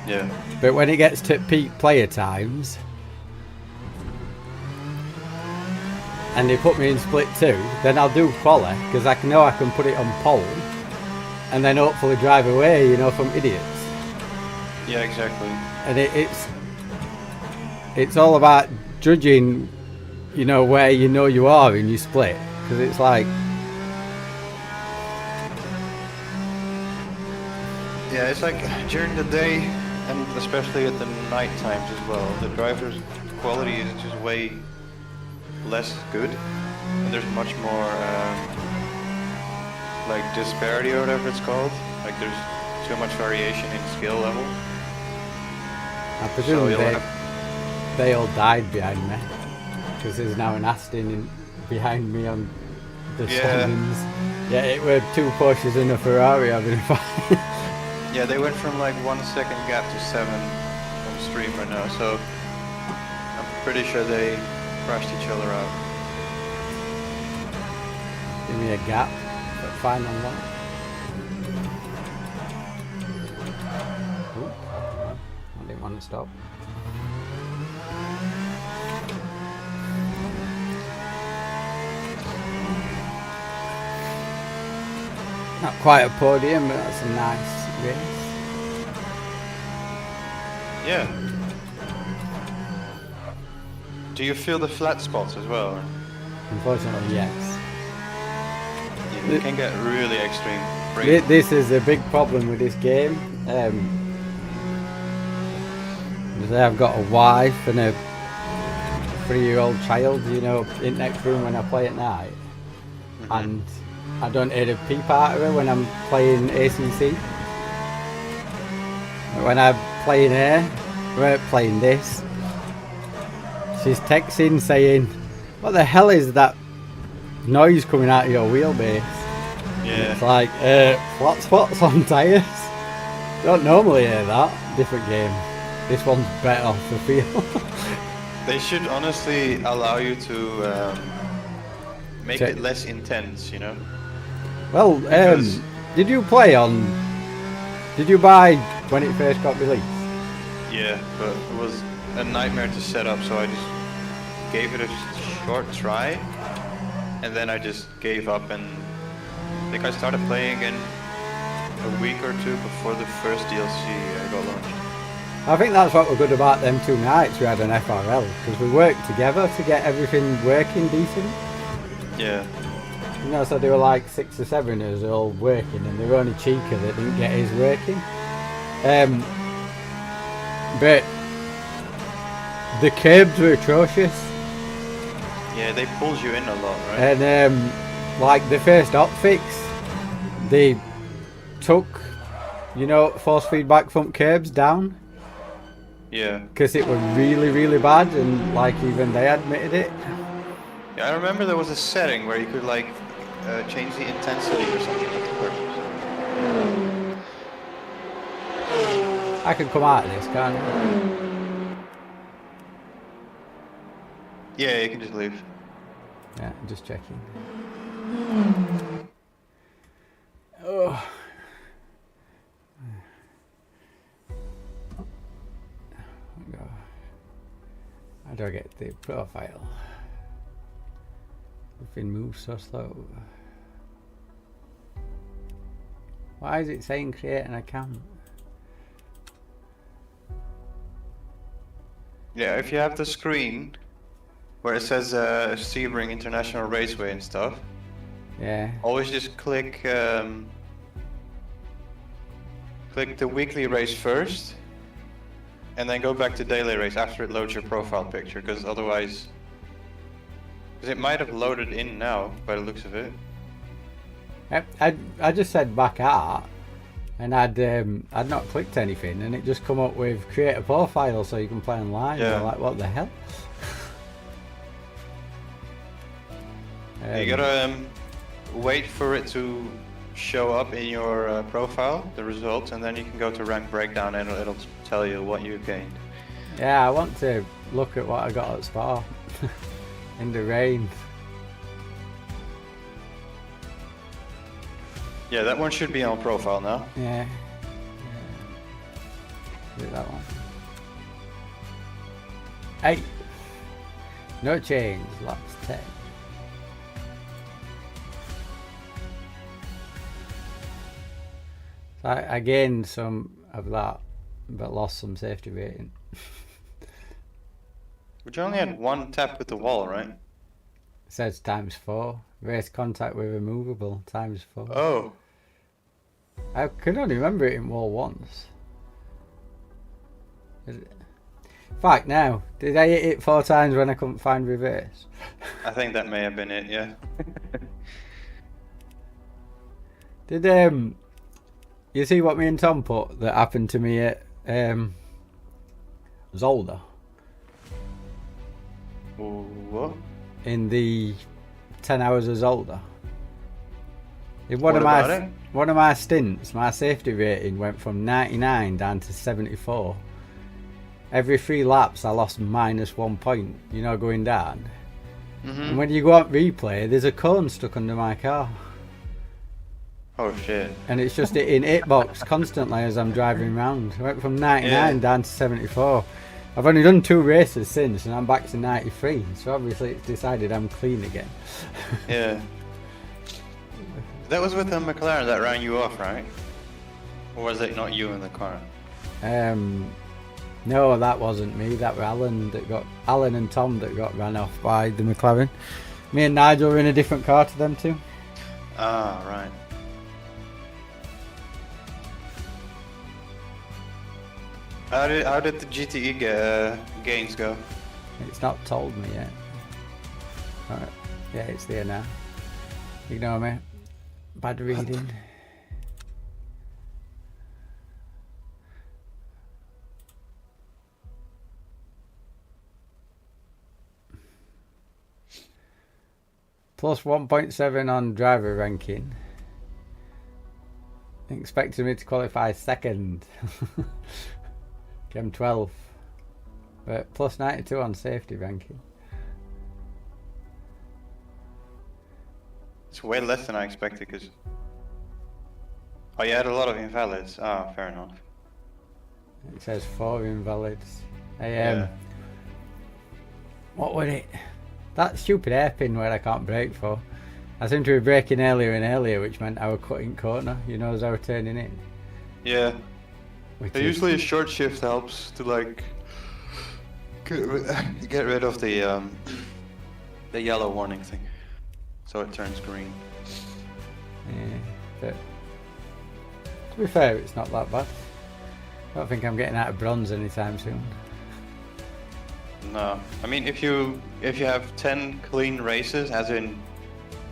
Yeah. But when it gets to peak player times, and they put me in split 2, then I'll do quali, because I know I can put it on pole, and then hopefully drive away, you know, from idiots. Yeah, exactly. And it's all about judging, you know, where you know you are in your split, because it's like... Yeah, it's like during the day, and especially at the night times as well, the driver's quality is just way less good, and there's much more like disparity or whatever it's called. Like there's too much variation in skill level. I presume they all died behind me, because there's now an Aston behind me on the standings. Yeah, it were 2 Porsches and a Ferrari having a fight. Yeah, they went from like 1 second gap to 7 on stream right now, so I'm pretty sure they crashed each other out. Give me a gap, but fine on that. Ooh, I didn't want to stop. Not quite a podium, but that's a nice race. Yeah. Do you feel the flat spots as well? Unfortunately, yes. Yeah, it can get really extreme. This is a big problem with this game. I've got a wife and a 3-year-old child, you know, in next room when I play at night. And I don't hear a peep out of her when I'm playing ACC. When I'm playing her, we're playing this. She's texting saying, "What the hell is that noise coming out of your wheelbase?" Yeah. It's like, flat spots on tyres. Don't normally hear that. Different game. This one's better off the field. They should honestly allow you to make it less intense, you know? Well, did you play on... Did you buy when it first got released? Yeah, but it was a nightmare to set up, so I just gave it a short try, and then I just gave up, and I think I started playing again a week or 2 before the first DLC got launched. I think that's what was good about them 2 nights we had an FRL, because we worked together to get everything working decent. Yeah. You know, so they were like 6 or 7 of us all working, and they were only Chica that didn't get his working. But the curbs were atrocious. Yeah, they pulled you in a lot, right? And like the first op fix, they took, you know, force feedback front curbs down. Yeah. Because it was really, really bad, and like even they admitted it. Yeah, I remember there was a setting where you could like change the intensity or something with the curves. I can come out of this, can't I? Yeah, you can just leave. Yeah, just checking. Oh. How do I get the profile? Everything moves so slow. Why is it saying create an account? Yeah, if you have the screen where it says Sebring International Raceway and stuff, Yeah. always just click click the weekly race first, and then go back to daily race after it loads your profile picture, because otherwise, it might have loaded in now by the looks of it. I just said back out, and I'd not clicked anything, and it just come up with create a profile so you can play online. Yeah. I'm like, what the hell? You gotta wait for it to show up in your profile, the results, and then you can go to rank breakdown and it'll tell you what you gained. Yeah, I want to look at what I got at Spa in the rain. Yeah, that one should be on profile now. Yeah. Is it that one? Hey! No change, laps 10. So I gained some of that, but lost some safety rating. But you only had one tap with the wall, right? It says ×4. Race contact with removable ×4. Oh. I can only remember it in wall once. Fact now, did I hit it 4 times when I couldn't find reverse? I think that may have been it, yeah. Did you see what me and Tom put that happened to me at Zolder? What? In the 10 hours of Zolder. In What about it? one of my stints, my safety rating went from 99 down to 74. Every 3 laps I lost -1 point, you know, going down. And when you go on replay, there's a cone stuck under my car. Oh shit. And it's just in hitbox constantly as I'm driving around. I went from 99 down to 74. I've only done 2 races since and I'm back to 93. So obviously it's decided I'm clean again. Yeah. That was with the McLaren that ran you off, right? Or was it not you in the car? No, that wasn't me. That were Alan and Tom that got ran off by the McLaren. Me and Nigel were in a different car to them too. Ah, right. How did the GTE gains go? It's not told me yet. Alright. Yeah, it's there now. Ignore me. Bad reading. Plus 1.7 on driver ranking. Expected me to qualify second. I'm 12th. But plus 92 on safety ranking. It's way less than I expected because... Oh, you had a lot of invalids. Ah, fair enough. It says 4 invalids. Yeah. What was it? That stupid hairpin where I can't brake for. I seem to be braking earlier and earlier, which meant I was cutting corner, you know, as I was turning in. Yeah. Which Usually a short shift helps to like get rid of the yellow warning thing, so it turns green. Yeah, but to be fair, it's not that bad. I don't think I'm getting out of bronze anytime soon. No, I mean if you have 10 clean races, as in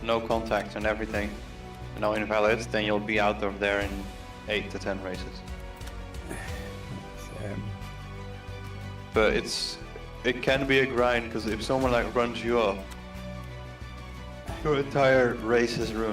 no contact and everything, no invalids, then you'll be out of there in 8 to 10 races. But it can be a grind, because if someone like runs you off, your entire race is ruined.